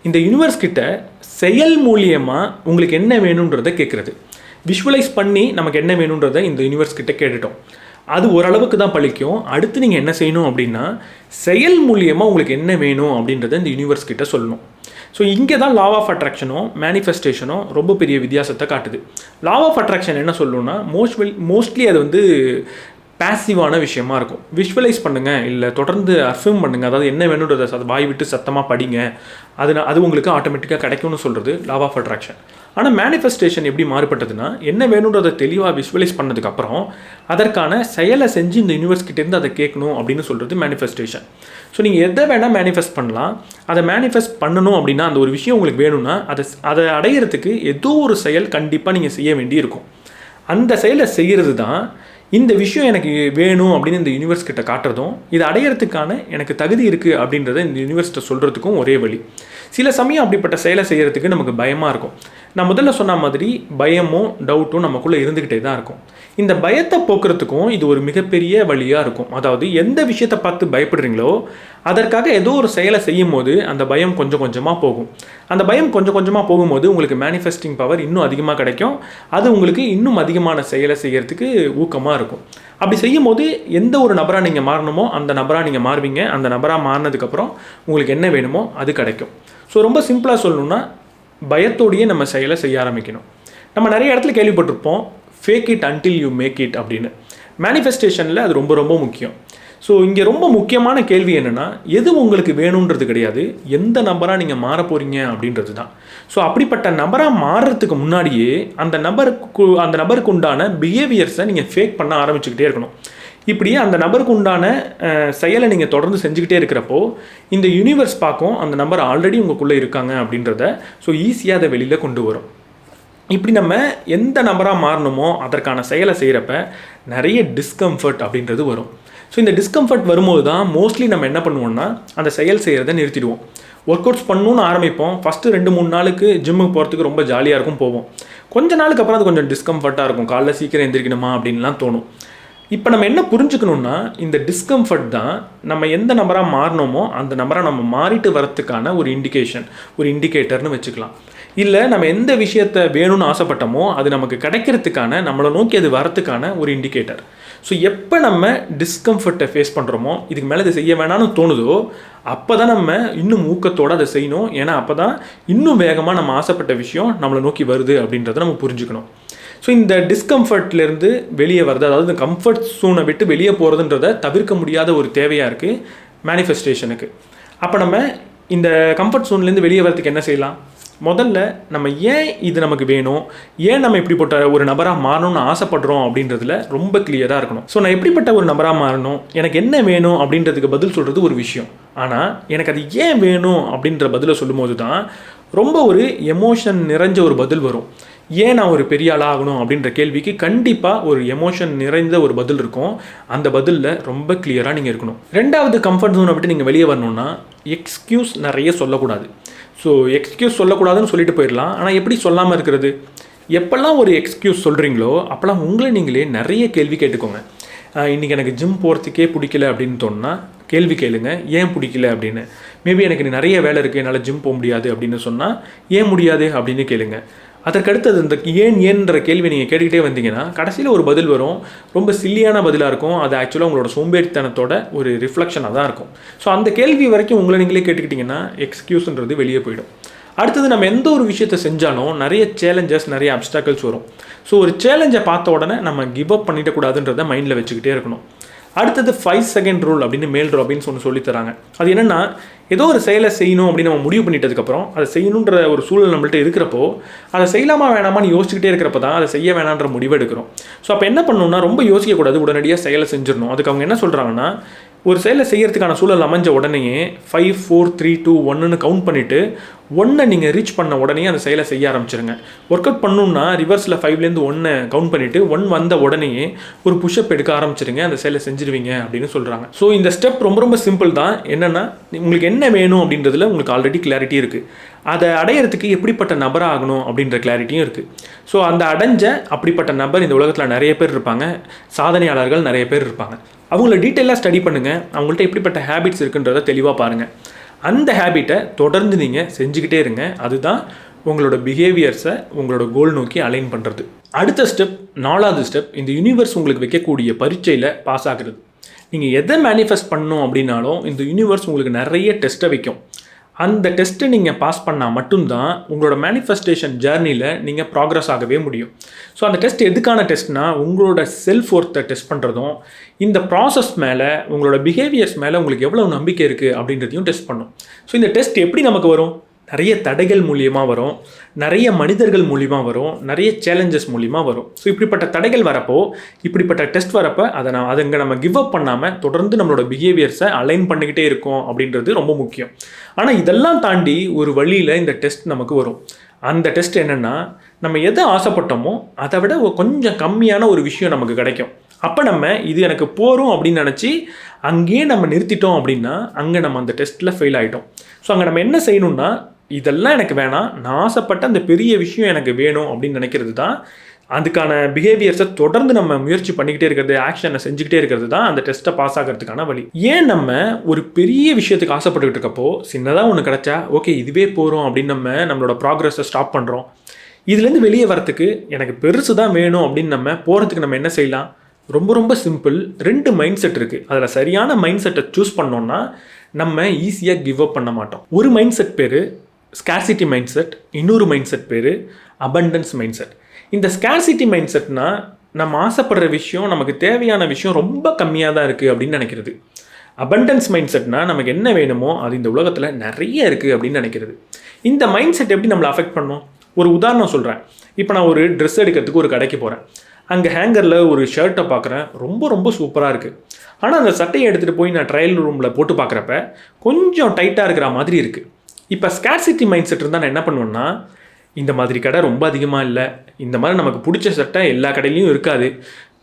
இந்த யூனிவர்ஸ் கிட்ட செயல் மூலியமாக உங்களுக்கு என்ன வேணுன்றதை கேட்குறது. விஷுவலைஸ் பண்ணி நமக்கு என்ன வேணுன்றதை இந்த யூனிவர்ஸ் கிட்ட கேட்டுட்டோம், அது ஓரளவுக்கு தான் பழிக்கும். அடுத்து நீங்கள் என்ன செய்யணும் அப்படின்னா செயல் மூலியமாக உங்களுக்கு என்ன வேணும் அப்படின்றத இந்த யூனிவர்ஸ் கிட்ட சொல்லணும். ஸோ இங்கே தான் லா ஆஃப் அட்ராக்ஷனும் மேனிஃபெஸ்டேஷனும் ரொம்ப பெரிய வித்தியாசத்தை காட்டுது. லா ஆஃப் அட்ராக்ஷன் என்ன சொல்லணும்னா மோஸ்ட்லி அது பேசிவான விஷயமா இருக்கும். விஷுவலைஸ் பண்ணுங்கள், இல்லை தொடர்ந்து அஃபர்ம் பண்ணுங்கள், அதாவது என்ன வேணுன்றதை வாய் விட்டு சத்தமாக படிங்க, அது உங்களுக்கு ஆட்டோமேட்டிக்காக கிடைக்கும்னு சொல்கிறது லா ஆஃப் அட்ராக்ஷன். ஆனால் மேனிஃபெஸ்டேஷன் எப்படி மாறுபட்டதுன்னா என்ன வேணுன்றதை தெளிவாக விஷுவலைஸ் பண்ணதுக்கப்புறம் அதற்கான செயலை செஞ்சு இந்த யூனிவர்ஸ் கிட்டேருந்து அதை கேட்கணும் அப்படின்னு சொல்கிறது மேனிஃபெஸ்டேஷன். ஸோ நீங்கள் எதை வேணால் மேனிஃபெஸ்ட் பண்ணலாம். அதை மேனிஃபெஸ்ட் பண்ணணும் அப்படின்னா அந்த ஒரு விஷயம் உங்களுக்கு வேணும்னா அதை அடையிறதுக்கு ஏதோ ஒரு செயல் கண்டிப்பாக நீங்கள் செய்ய வேண்டி இருக்கும். அந்த செயலை செய்கிறது தான் இந்த விஷயம் எனக்கு வேணும் அப்படின்னு இந்த யூனிவர்ஸ் கிட்ட காட்டுறதும், இதை அடையிறதுக்கான எனக்கு தகுதி இருக்குது அப்படின்றத இந்த யூனிவர்ஸ்கிட்ட சொல்கிறதுக்கும் ஒரே வழி. சில சமயம் அப்படிப்பட்ட செயலை செய்கிறதுக்கு நமக்கு பயமாக இருக்கும். நான் முதல்ல சொன்ன மாதிரி பயமும் டவுட்டும் நமக்குள்ளே இருந்துக்கிட்டே தான் இருக்கும். இந்த பயத்தை போக்குறதுக்கும் இது ஒரு மிகப்பெரிய வழியாக இருக்கும். அதாவது எந்த விஷயத்தை பார்த்து பயப்படுறீங்களோ அதற்காக ஏதோ ஒரு செயலை செய்யும் போது அந்த பயம் கொஞ்சம் கொஞ்சமாக போகும். அந்த பயம் கொஞ்சம் கொஞ்சமாக போகும்போது உங்களுக்கு மேனிஃபெஸ்டிங் பவர் இன்னும் அதிகமாக கிடைக்கும். அது உங்களுக்கு இன்னும் அதிகமான செயலை செய்கிறதுக்கு ஊக்கமாக இருக்கும். அப்படி செய்யும் போது எந்த ஒரு நபராக நீங்கள் மாறணுமோ அந்த நபராக நீங்கள் மாறுவீங்க. அந்த நபராக மாறினதுக்கப்புறம் உங்களுக்கு என்ன வேணுமோ அது கிடைக்கும். ஸோ ரொம்ப சிம்பிளாக சொல்லணும்னா பயத்தோடையே நம்ம செயலை செய்ய ஆரம்பிக்கணும். நம்ம நிறைய இடத்துல கேள்விப்பட்டிருப்போம் fake it until you make it அப்படின்னு. மேனிஃபெஸ்டேஷனில் அது ரொம்ப ரொம்ப முக்கியம். ஸோ இங்கே ரொம்ப முக்கியமான கேள்வி என்னென்னா எது உங்களுக்கு வேணுன்றது கிடையாது, எந்த நபராக நீங்கள் மாற போகிறீங்க அப்படின்றது தான். ஸோ அப்படிப்பட்ட நபராக மாறுறதுக்கு முன்னாடியே அந்த நபருக்கு உண்டான பிஹேவியர்ஸை நீங்கள் ஃபேக் பண்ண ஆரம்பிச்சுக்கிட்டே இருக்கணும். இப்படியே அந்த நபருக்கு உண்டான செயலை நீங்கள் தொடர்ந்து செஞ்சுக்கிட்டே இருக்கிறப்போ இந்த யூனிவர்ஸ் பார்க்கும் அந்த நபர் ஆல்ரெடி உங்களுக்குள்ளே இருக்காங்க அப்படின்றத. ஸோ ஈஸியாக அதை வெளியில் கொண்டு வரும். இப்படி நம்ம எந்த நபராக மாறணுமோ அதற்கான செயலை செய்கிறப்ப நிறைய டிஸ்கம்ஃபர்ட் அப்படின்றது வரும். ஸோ இந்த டிஸ்கம்ஃபர்ட் வரும்போது தான் மோஸ்ட்லி நம்ம என்ன பண்ணுவோம்னா அந்த செயல் செய்கிறத நிறுத்திடுவோம். ஒர்க் அவுட்ஸ் பண்ணணும்னு ஆரம்பிப்போம். ஃபஸ்ட்டு 2-3 நாளுக்கு ஜிம்முக்கு போகிறதுக்கு ரொம்ப ஜாலியாக இருக்கும், போவோம். கொஞ்ச நாளுக்கு அப்புறம் அது கொஞ்சம் டிஸ்கம்ஃபர்ட்டாக இருக்கும். காலைல சீக்கிரம் எந்திரிக்கணுமா அப்படின்லாம் தோணும். இப்போ நம்ம என்ன புரிஞ்சுக்கணுன்னா, இந்த டிஸ்கம்ஃபர்ட் தான் நம்ம எந்த நபராக மாறினோமோ அந்த நபராக நம்ம மாறிட்டு வரத்துக்கான ஒரு இண்டிகேஷன், ஒரு இண்டிகேட்டர்னு வச்சுக்கலாம். இல்லை நம்ம எந்த விஷயத்தை வேணும்னு ஆசைப்பட்டோமோ அது நமக்கு கிடைக்கிறதுக்கான, நம்மளை நோக்கி அது வரத்துக்கான ஒரு இண்டிகேட்டர். ஸோ எப்போ நம்ம டிஸ்கம்ஃபர்ட்டை ஃபேஸ் பண்ணுறோமோ, இதுக்கு மேலே இதை செய்ய வேணாம்னு தோணுதோ, அப்போ தான் நம்ம இன்னும் ஊக்கத்தோடு அதை செய்யணும். ஏன்னா அப்போ தான் இன்னும் வேகமாக நம்ம ஆசைப்பட்ட விஷயம் நம்மளை நோக்கி வருது அப்படின்றத நம்ம புரிஞ்சுக்கணும். ஸோ இந்த டிஸ்கம்ஃபர்ட்லேருந்து வெளியே வருது, அதாவது இந்த கம்ஃபர்ட் ஜோனை விட்டு வெளியே போகிறதுன்றத தவிர்க்க முடியாத ஒரு தேவையாக இருக்குது மேனிஃபெஸ்டேஷனுக்கு. அப்போ நம்ம இந்த கம்ஃபர்ட் ஜோன்லேருந்து வெளியே வரதுக்கு என்ன செய்யலாம்? முதல்ல நம்ம ஏன் இது நமக்கு வேணும், ஏன் நம்ம இப்படிப்பட்ட ஒரு நபராக மாறணும்னு ஆசைப்படுறோம் அப்படின்றதுல ரொம்ப கிளியராக இருக்கணும். ஸோ நான் எப்படிப்பட்ட ஒரு நபராக மாறணும், எனக்கு என்ன வேணும் அப்படின்றதுக்கு பதில் சொல்கிறது ஒரு விஷயம். ஆனால் எனக்கு அது ஏன் வேணும் அப்படின்ற பதிலை சொல்லும்போது தான் ரொம்ப ஒரு எமோஷன் நிறைஞ்ச ஒரு பதில் வரும். ஏன் நான் ஒரு பெரிய ஆளாக ஆகணும் அப்படின்ற கேள்விக்கு கண்டிப்பாக ஒரு எமோஷன் நிறைந்த ஒரு பதில் இருக்கும். அந்த பதிலில் ரொம்ப கிளியராக நீங்கள் இருக்கணும். ரெண்டாவது, கம்ஃபர்ட் ஜோனை விட்டு நீங்கள் வெளியே வரணும்னா எக்ஸ்கியூஸ் நிறைய சொல்லக்கூடாது. ஸோ எக்ஸ்கியூஸ் சொல்லக்கூடாதுன்னு சொல்லிட்டு போயிடலாம். ஆனால் எப்படி சொல்லாமல் இருக்கிறது? எப்போல்லாம் ஒரு எக்ஸ்கியூஸ் சொல்கிறீங்களோ அப்போல்லாம் உங்களை நீங்களே நிறைய கேள்வி கேட்டுக்கோங்க. இன்றைக்கி எனக்கு ஜிம் போகிறதுக்கே பிடிக்கல அப்படின்னு தோணுன்னா கேள்வி கேளுங்க, ஏன் பிடிக்கல அப்படின்னு. மேபி எனக்கு நிறைய வேலை இருக்குது, என்னால் ஜிம் போக முடியாது அப்படின்னு சொன்னால் ஏன் முடியாது அப்படின்னு கேளுங்க. அதற்கடுத்தது இந்த ஏன்ற கேள்வி நீங்கள் கேட்டுக்கிட்டே வந்தீங்கன்னா கடைசியில் ஒரு பதில் வரும். ரொம்ப சில்லியான பதிலாக இருக்கும். அது ஆக்சுவலாக உங்களோட சோம்பேறித்தனத்தோட ஒரு ரிஃப்ளெக்ஷனாக தான் இருக்கும். ஸோ அந்த கேள்வி வரைக்கும் உங்களை நீங்களே கேட்டுக்கிட்டிங்கன்னா எக்ஸ்கியூஸ்ன்றது வெளியே போயிடும். அடுத்தது, நம்ம எந்த ஒரு விஷயத்தை செஞ்சாலும் நிறைய சேலஞ்சஸ், நிறைய அப்டாக்கிள்ஸ் வரும். ஸோ ஒரு சேலஞ்சை பார்த்த உடனே நம்ம கிவ் அப் பண்ணிடக்கூடாதுன்றதை மைண்டில் வச்சுக்கிட்டே இருக்கணும். அடுத்தது 5 செகண்ட் ரூல் அப்படின்னு மேல் ராபின்ஸ் ஒன்று சொல்லித்தராங்க. அது என்னென்னா, ஏதோ ஒரு செயலை செய்யணும் அப்படின்னு நம்ம முடிவு பண்ணிட்டதுக்கப்புறம் அதை செய்யணுன்ற ஒரு சூழல் நம்மள்ட்ட இருக்கிறப்போ அதை செய்யலாமா வேணாமான்னு யோசிச்சுக்கிட்டே இருக்கிறப்ப தான் அதை செய்ய வேணான்ற முடிவு எடுக்கிறோம். ஸோ அப்போ என்ன பண்ணணும்னா, ரொம்ப யோசிக்கக்கூடாது, உடனடியாக செயலை செஞ்சிடணும். அதுக்கு அவங்க என்ன சொல்கிறாங்கன்னா, ஒரு செயலை செய்யறதுக்கான சூழல் அமைஞ்ச உடனேயே 5, 4, 3, 2, 1ன்னு கவுண்ட் பண்ணிவிட்டு 1 நீங்கள் ரீச் பண்ண உடனே அந்த செயலை செய்ய ஆரம்பிச்சிருங்க. ஒர்க் அவுட் பண்ணணும்னா ரிவர்ஸில் 5லேருந்து 1 கவுண்ட் பண்ணிவிட்டு 1 வந்த உடனேயே ஒரு புஷ்அப் எடுக்க ஆரம்பிச்சிருங்க, அந்த செயலை செஞ்சிருவீங்க அப்படின்னு சொல்கிறாங்க. ஸோ இந்த ஸ்டெப் ரொம்ப ரொம்ப சிம்பிள் தான். என்னென்னா, உங்களுக்கு என்ன வேணும் அப்படின்றதுல உங்களுக்கு ஆல்ரெடி கிளாரிட்டி இருக்குது. அதை அடையிறதுக்கு எப்படிப்பட்ட நபராக ஆகணும் அப்படின்ற கிளாரிட்டியும் இருக்குது. ஸோ அந்த அடைஞ்ச அப்படிப்பட்ட நபர் இந்த உலகத்தில் நிறைய பேர் இருப்பாங்க. சாதனையாளர்கள் நிறைய பேர் இருப்பாங்க. அவங்கள டீட்டெயிலாக ஸ்டடி பண்ணுங்கள். அவங்கள்ட்ட எப்படிப்பட்ட ஹேபிட்ஸ் இருக்குன்றதை தெளிவாக பாருங்கள். அந்த ஹேபிட்டை தொடர்ந்து நீங்கள் செஞ்சுக்கிட்டே இருங்க. அதுதான் உங்களோட பிஹேவியர்ஸை உங்களோட கோல் நோக்கி அலைன் பண்ணுறது. அடுத்த ஸ்டெப், 4வது ஸ்டெப், இந்த யூனிவர்ஸ் உங்களுக்கு வைக்கக்கூடிய பரீட்சையில் பாஸ் ஆகுறது. நீங்கள் எதை மேனிஃபெஸ்ட் பண்ணணும் அப்படின்னாலும் இந்த யூனிவர்ஸ் உங்களுக்கு நிறைய டெஸ்ட்டை வைக்கும். அந்த டெஸ்ட்டை நீங்கள் பாஸ் பண்ணால் மட்டும்தான் உங்களோட மேனிஃபெஸ்டேஷன் ஜேர்னியில் நீங்கள் ப்ராக்ரஸ் ஆகவே முடியும். ஸோ அந்த டெஸ்ட் எதுக்கான டெஸ்ட்னா, உங்களோட செல்ஃப் ஒர்த்தை டெஸ்ட் பண்ணுறதும், இந்த ப்ராசஸ் மேலே, உங்களோட பிஹேவியர்ஸ் மேலே உங்களுக்கு எவ்வளோ நம்பிக்கை இருக்குது அப்படின்றதையும் டெஸ்ட் பண்ணும். ஸோ இந்த டெஸ்ட் எப்படி நமக்கு வரும்? நிறைய தடைகள் மூலியமாக வரும், நிறைய மனிதர்கள் மூலியமாக வரும், நிறைய சேலஞ்சஸ் மூலியமாக வரும். ஸோ இப்படிப்பட்ட தடைகள் வரப்போ, இப்படிப்பட்ட டெஸ்ட் வரப்போ அதுங்க நம்ம கிவ் அப் பண்ணாமல் தொடர்ந்து நம்மளோட பிஹேவியர்ஸை அலைன் பண்ணிக்கிட்டே இருக்கோம் அப்படின்றது ரொம்ப முக்கியம். ஆனால் இதெல்லாம் தாண்டி ஒரு வழியில் இந்த டெஸ்ட் நமக்கு வரும். அந்த டெஸ்ட் என்னென்னா, நம்ம எதை ஆசைப்பட்டோமோ அதை விட கொஞ்சம் கம்மியான ஒரு விஷயம் நமக்கு கிடைக்கும். அப்போ நம்ம இது எனக்கு போகிறோம் அப்படின்னு நினச்சி அங்கேயே நம்ம நிறுத்திட்டோம் அப்படின்னா அங்கே நம்ம அந்த டெஸ்ட்டில் ஃபெயில் ஆகிட்டோம். ஸோ அங்கே நம்ம என்ன செய்யணும்னா, இதெல்லாம் எனக்கு வேணாம், நான் ஆசைப்பட்ட அந்த பெரிய விஷயம் எனக்கு வேணும் அப்படின்னு நினைக்கிறது தான். அதுக்கான பிஹேவியர்ஸை தொடர்ந்து நம்ம முயற்சி பண்ணிக்கிட்டே இருக்கிறது, ஆக்ஷனை செஞ்சுக்கிட்டே இருக்கிறது தான் அந்த டெஸ்ட்டை பாஸ் ஆகிறதுக்கான வழி. ஏன் நம்ம ஒரு பெரிய விஷயத்துக்கு ஆசைப்பட்டுக்கிட்டு இருக்கப்போ சின்னதாக ஒன்று கிடச்சா ஓகே இதுவே போகிறோம் அப்படின்னு நம்மளோட ப்ராக்ரஸை ஸ்டாப் பண்ணுறோம். இதுலேருந்து வெளியே வரத்துக்கு எனக்கு பெருசு தான் வேணும் அப்படின்னு நம்ம போகிறதுக்கு நம்ம என்ன செய்யலாம்? ரொம்ப ரொம்ப சிம்பிள். 2 மைண்ட் செட் இருக்குது. அதில் சரியான மைண்ட் செட்டை சூஸ் பண்ணோன்னா நம்ம ஈஸியாக கிவ் அப் பண்ண மாட்டோம். ஒரு மைண்ட் செட் பேர் ஸ்கேர்சிட்டி மைண்ட் செட், இன்னொரு மைண்ட் செட் பேர் அபண்டன்ஸ் மைண்ட் செட். இந்த ஸ்கேர்சிட்டி மைண்ட் செட்னா, நம்ம ஆசைப்படுற விஷயம், நமக்கு தேவையான விஷயம் ரொம்ப கம்மியாக தான் இருக்குது அப்படின்னு நினைக்கிறது. அபண்டன்ஸ் மைண்ட் செட்னா, நமக்கு என்ன வேணுமோ அது இந்த உலகத்தில் நிறைய இருக்குது அப்படின்னு நினைக்கிறது. இந்த மைண்ட் செட் எப்படி நம்மளை அஃபெக்ட் பண்ணும்? ஒரு உதாரணம் சொல்கிறேன். இப்போ நான் ஒரு ட்ரெஸ் எடுக்கிறதுக்கு ஒரு கடைக்கு போகிறேன். அங்கே ஹேங்கரில் ஒரு ஷர்ட்டை பார்க்குறேன், ரொம்ப ரொம்ப சூப்பராக இருக்குது. ஆனால் அந்த சட்டையை எடுத்துகிட்டு போய் நான் ட்ரையல் ரூமில் போட்டு பார்க்குறப்ப கொஞ்சம் டைட்டாக இருக்கிற மாதிரி இருக்குது. இப்போ ஸ்கேர்சிட்டி மைண்ட் செட் இருந்தால் நான் என்ன பண்ணுவேன்னா, இந்த மாதிரி கடை ரொம்ப அதிகமாக இல்லை, இந்த மாதிரி நமக்கு பிடிச்ச சட்டை எல்லா கடையிலையும் இருக்காது,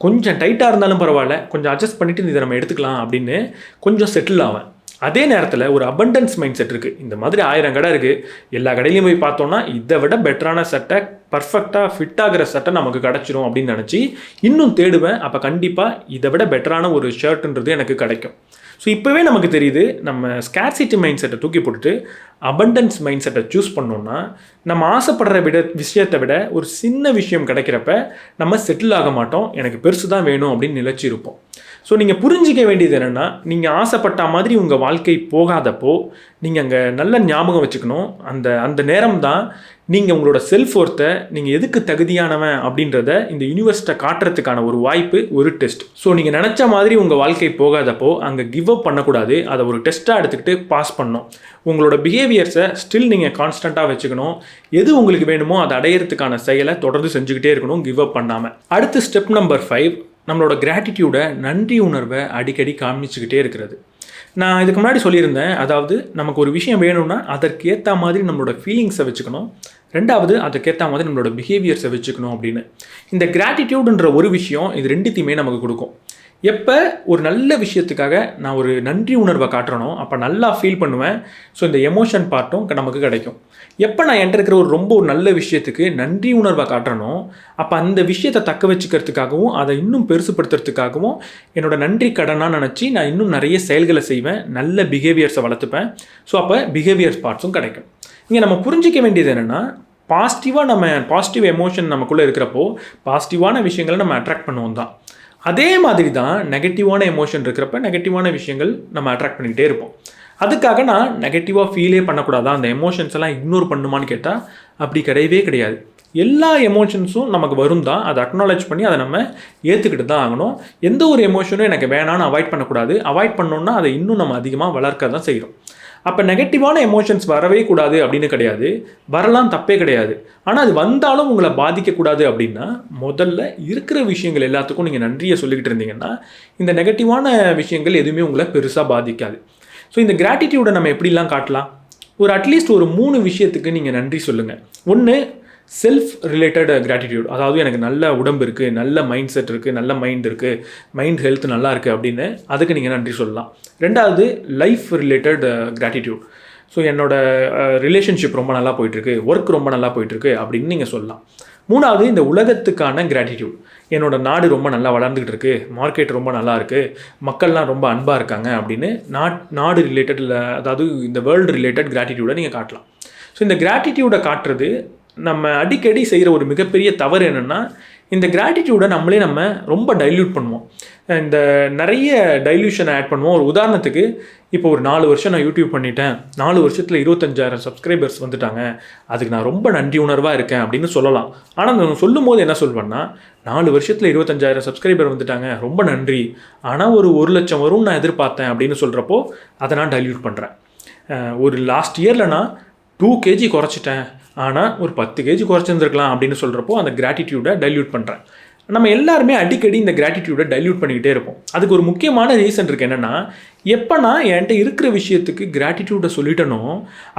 கொஞ்சம் டைட்டாக இருந்தாலும் பரவாயில்ல, கொஞ்சம் அட்ஜஸ்ட் பண்ணிவிட்டு இதை நம்ம எடுத்துக்கலாம் அப்படின்னு கொஞ்சம் செட்டில் ஆவேன். அதே நேரத்தில் ஒரு அபண்டன்ஸ் மைண்ட் செட் இருக்குது. இந்த மாதிரி 1000 கடை இருக்குது, எல்லா கடையிலையும் போய் பார்த்தோன்னா இதை விட பெட்டரான சட்டை, பர்ஃபெக்டாக ஃபிட் ஆகிற சட்டை நமக்கு கிடச்சிரும் அப்படின்னு நினச்சி இன்னும் தேடுவேன். அப்போ கண்டிப்பாக இதை விட பெட்டரான ஒரு ஷர்ட்டுன்றது எனக்கு கிடைக்கும். ஸோ இப்போவே நமக்கு தெரியுது, நம்ம ஸ்கேர்சிட்டி மைண்ட் செட்டை தூக்கி போட்டுட்டு அபண்டன்ஸ் மைண்ட் செட்டை சூஸ் பண்ணோன்னா நம்ம ஆசைப்படுற விஷயத்தை விட ஒரு சின்ன விஷயம் கிடைக்கிறப்ப நம்ம செட்டில் ஆக மாட்டோம். எனக்கு பெருசு தான் வேணும் அப்படின்னு நிலச்சி இருப்போம். ஸோ நீங்கள் புரிஞ்சிக்க வேண்டியது என்னென்னா, நீங்கள் ஆசைப்பட்ட மாதிரி உங்கள் வாழ்க்கை போகாதப்போ நீங்கள் அங்கே நல்ல ஞாபகம் வச்சுக்கணும். அந்த நேரம் தான் நீங்கள் உங்களோட செல்ஃப் ஒர்த்தை, நீங்கள் எதுக்கு தகுதியானவன் அப்படின்றத இந்த யூனிவர்ஸ்ட்டை காட்டுறதுக்கான ஒரு வாய்ப்பு, ஒரு டெஸ்ட். ஸோ நீங்கள் நினச்ச மாதிரி உங்கள் வாழ்க்கை போகாதப்போ அங்கே கிவ் அப் பண்ணக்கூடாது. அதை ஒரு டெஸ்ட்டாக எடுத்துக்கிட்டு பாஸ் பண்ணணும். உங்களோட பிஹேவியர்ஸை ஸ்டில் நீங்கள் கான்ஸ்டண்ட்டாக வச்சுக்கணும். எது உங்களுக்கு வேணுமோ அதை அடையிறதுக்கான செயலை தொடர்ந்து செஞ்சுக்கிட்டே இருக்கணும், கிவ் அப் பண்ணாமல். அடுத்து ஸ்டெப் நம்பர் 5, நம்மளோட கிராட்டிடியூடை, நன்றி உணர்வை அடிக்கடி காமிச்சுக்கிட்டே இருக்கிறது. நான் இதுக்கு முன்னாடி சொல்லியிருந்தேன், அதாவது நமக்கு ஒரு விஷயம் வேணும்னா அதற்கேற்ற மாதிரி நம்மளோட ஃபீலிங்ஸை வச்சுக்கணும். ரெண்டாவது, அதுக்கேற்ற மாதிரி நம்மளோட பிஹேவியர்ஸை வச்சுக்கணும் அப்படின்னு. இந்த கிராட்டிடியூடுன்ற ஒரு விஷயம் இது ரெண்டுத்தையுமே நமக்கு கொடுக்கும். எப்போ ஒரு நல்ல விஷயத்துக்காக நான் ஒரு நன்றி உணர்வை காட்டுறனோ அப்போ நல்லா ஃபீல் பண்ணுவேன். ஸோ இந்த எமோஷன் பார்ட்டும் நமக்கு கிடைக்கும். எப்போ நான் என்கிட்ட இருக்கிற ஒரு நல்ல விஷயத்துக்கு நன்றி உணர்வை காட்டுறனோ அப்போ அந்த விஷயத்தை தக்க வச்சுக்கிறதுக்காகவும் அதை இன்னும் பெருசுப்படுத்துறதுக்காகவும் என்னோட நன்றி கடனாக நினச்சி நான் இன்னும் நிறைய செயல்களை செய்வேன், நல்ல பிஹேவியர்ஸை வளர்த்துப்பேன். ஸோ அப்போ பிஹேவியர்ஸ் பார்ட்ஸும் கிடைக்கும். இங்கே நம்ம புரிஞ்சிக்க வேண்டியது என்னென்னா, பாசிட்டிவ் எமோஷன் நமக்குள்ளே இருக்கிறப்போ பாசிட்டிவான விஷயங்களை நம்ம அட்ராக்ட் பண்ணுவோம் தான். அதே மாதிரி தான் நெகட்டிவான எமோஷன் இருக்கிறப்ப நெகட்டிவான விஷயங்கள் நம்ம அட்ராக்ட் பண்ணிக்கிட்டே இருப்போம். அதுக்காக நான் நெகட்டிவாக ஃபீலே பண்ணக்கூடாதா, அந்த எமோஷன்ஸ் எல்லாம் இக்னோர் பண்ணுமான்னு கேட்டால் அப்படி கிடையவே கிடையாது. எல்லா எமோஷன்ஸும் நமக்கு வரும் தான், அதை அக்னாலேஜ் பண்ணி அதை நம்ம ஏற்றுக்கிட்டு தான் ஆகணும். எந்த ஒரு எமோஷனும் எனக்கு வேணான்னு அவாய்ட் பண்ணக்கூடாது. அவாய்ட் பண்ணோன்னா அதை இன்னும் நம்ம அதிகமாக வளர்க்க தான் செய்கிறோம். அப்போ நெகட்டிவான எமோஷன்ஸ் வரவே கூடாது அப்படின்னு கிடையாது, வரலாம், தப்பே கிடையாது. ஆனால் அது வந்தாலும் உங்களை பாதிக்கக்கூடாது அப்படின்னா முதல்ல இருக்கிற விஷயங்கள் எல்லாத்துக்கும் நீங்கள் நன்றியை சொல்லிக்கிட்டு இருந்தீங்கன்னா இந்த நெகட்டிவான விஷயங்கள் எதுவுமே உங்களை பெருசாக பாதிக்காது. ஸோ இந்த கிராட்டிடியூடை நம்ம எப்படிலாம் காட்டலாம்? அட்லீஸ்ட் ஒரு 3 விஷயத்துக்கு நீங்கள் நன்றி சொல்லுங்கள். ஒன்று, செல்ஃப் ரிலேட்டட் கிராட்டிடியூட், அதாவது எனக்கு நல்ல உடம்பு இருக்குது, நல்ல மைண்ட் செட் இருக்குது, நல்ல மைண்ட் இருக்குது, மைண்ட் ஹெல்த் நல்லா இருக்குது அப்படின்னு அதுக்கு நீங்கள் நன்றி சொல்லலாம். ரெண்டாவது, லைஃப் ரிலேட்டட் கிராட்டிடியூட். ஸோ என்னோடய ரிலேஷன்ஷிப் ரொம்ப நல்லா போயிட்டுருக்கு, ஒர்க் ரொம்ப நல்லா போயிட்டுருக்கு அப்படின்னு நீங்கள் சொல்லலாம். மூணாவது, இந்த உலகத்துக்கான கிராட்டிடியூட். என்னோட நாடு ரொம்ப நல்லா வளர்ந்துக்கிட்டு இருக்குது, மார்க்கெட் ரொம்ப நல்லா இருக்குது, மக்கள்லாம் ரொம்ப அன்பாக இருக்காங்க அப்படின்னு நாடு ரிலேட்டட், அதாவது இந்த வேர்ல்டு ரிலேட்டட் கிராட்டிடியூடை நீங்கள் காட்டலாம். ஸோ இந்த கிராட்டிடியூடை காட்டுறது நம்ம அடிக்கடி செய்கிற ஒரு மிகப்பெரிய தவறு என்னென்னா, இந்த கிராட்டிடியூடை நம்ம ரொம்ப டைல்யூட் பண்ணுவோம். இந்த நிறைய டைல்யூஷனை ஆட் பண்ணுவோம். ஒரு உதாரணத்துக்கு, இப்போ ஒரு 4 வருஷம் நான் யூடியூப் பண்ணிட்டேன், 4 வருஷத்தில் 25,000 சப்ஸ்கிரைபர்ஸ் வந்துட்டாங்க, அதுக்கு நான் ரொம்ப நன்றி உணர்வாக இருக்கேன் அப்படின்னு சொல்லலாம். ஆனால் நான் சொல்லும் போது என்ன சொல்வேன்னா, 4 வருஷத்தில் 25,000 சப்ஸ்கிரைபர் வந்துட்டாங்க, ரொம்ப நன்றி, ஆனால் ஒரு 1 லட்சம் வரும் நான் எதிர்பார்த்தேன் அப்படின்னு சொல்கிறப்போ அதை நான் டைல்யூட் பண்ணுறேன். ஒரு லாஸ்ட் இயரில் நான் 2 kg குறைச்சிட்டேன், ஆனால் ஒரு 10 kg குறைச்சிருந்துருக்கலாம் அப்படின்னு சொல்கிறப்போ அந்த கிராட்டிடியூடை டைல்யூட் பண்ணுறேன். நம்ம எல்லாருமே அடிக்கடி இந்த கிராட்டிடியூடை டைல்யூட் பண்ணிக்கிட்டே இருப்போம். அதுக்கு ஒரு முக்கியமான ரீசன் இருக்குது. என்னென்னா, எப்போ நான் என்கிட்ட இருக்கிற விஷயத்துக்கு கிராட்டிடியூடை சொல்லிட்டனோ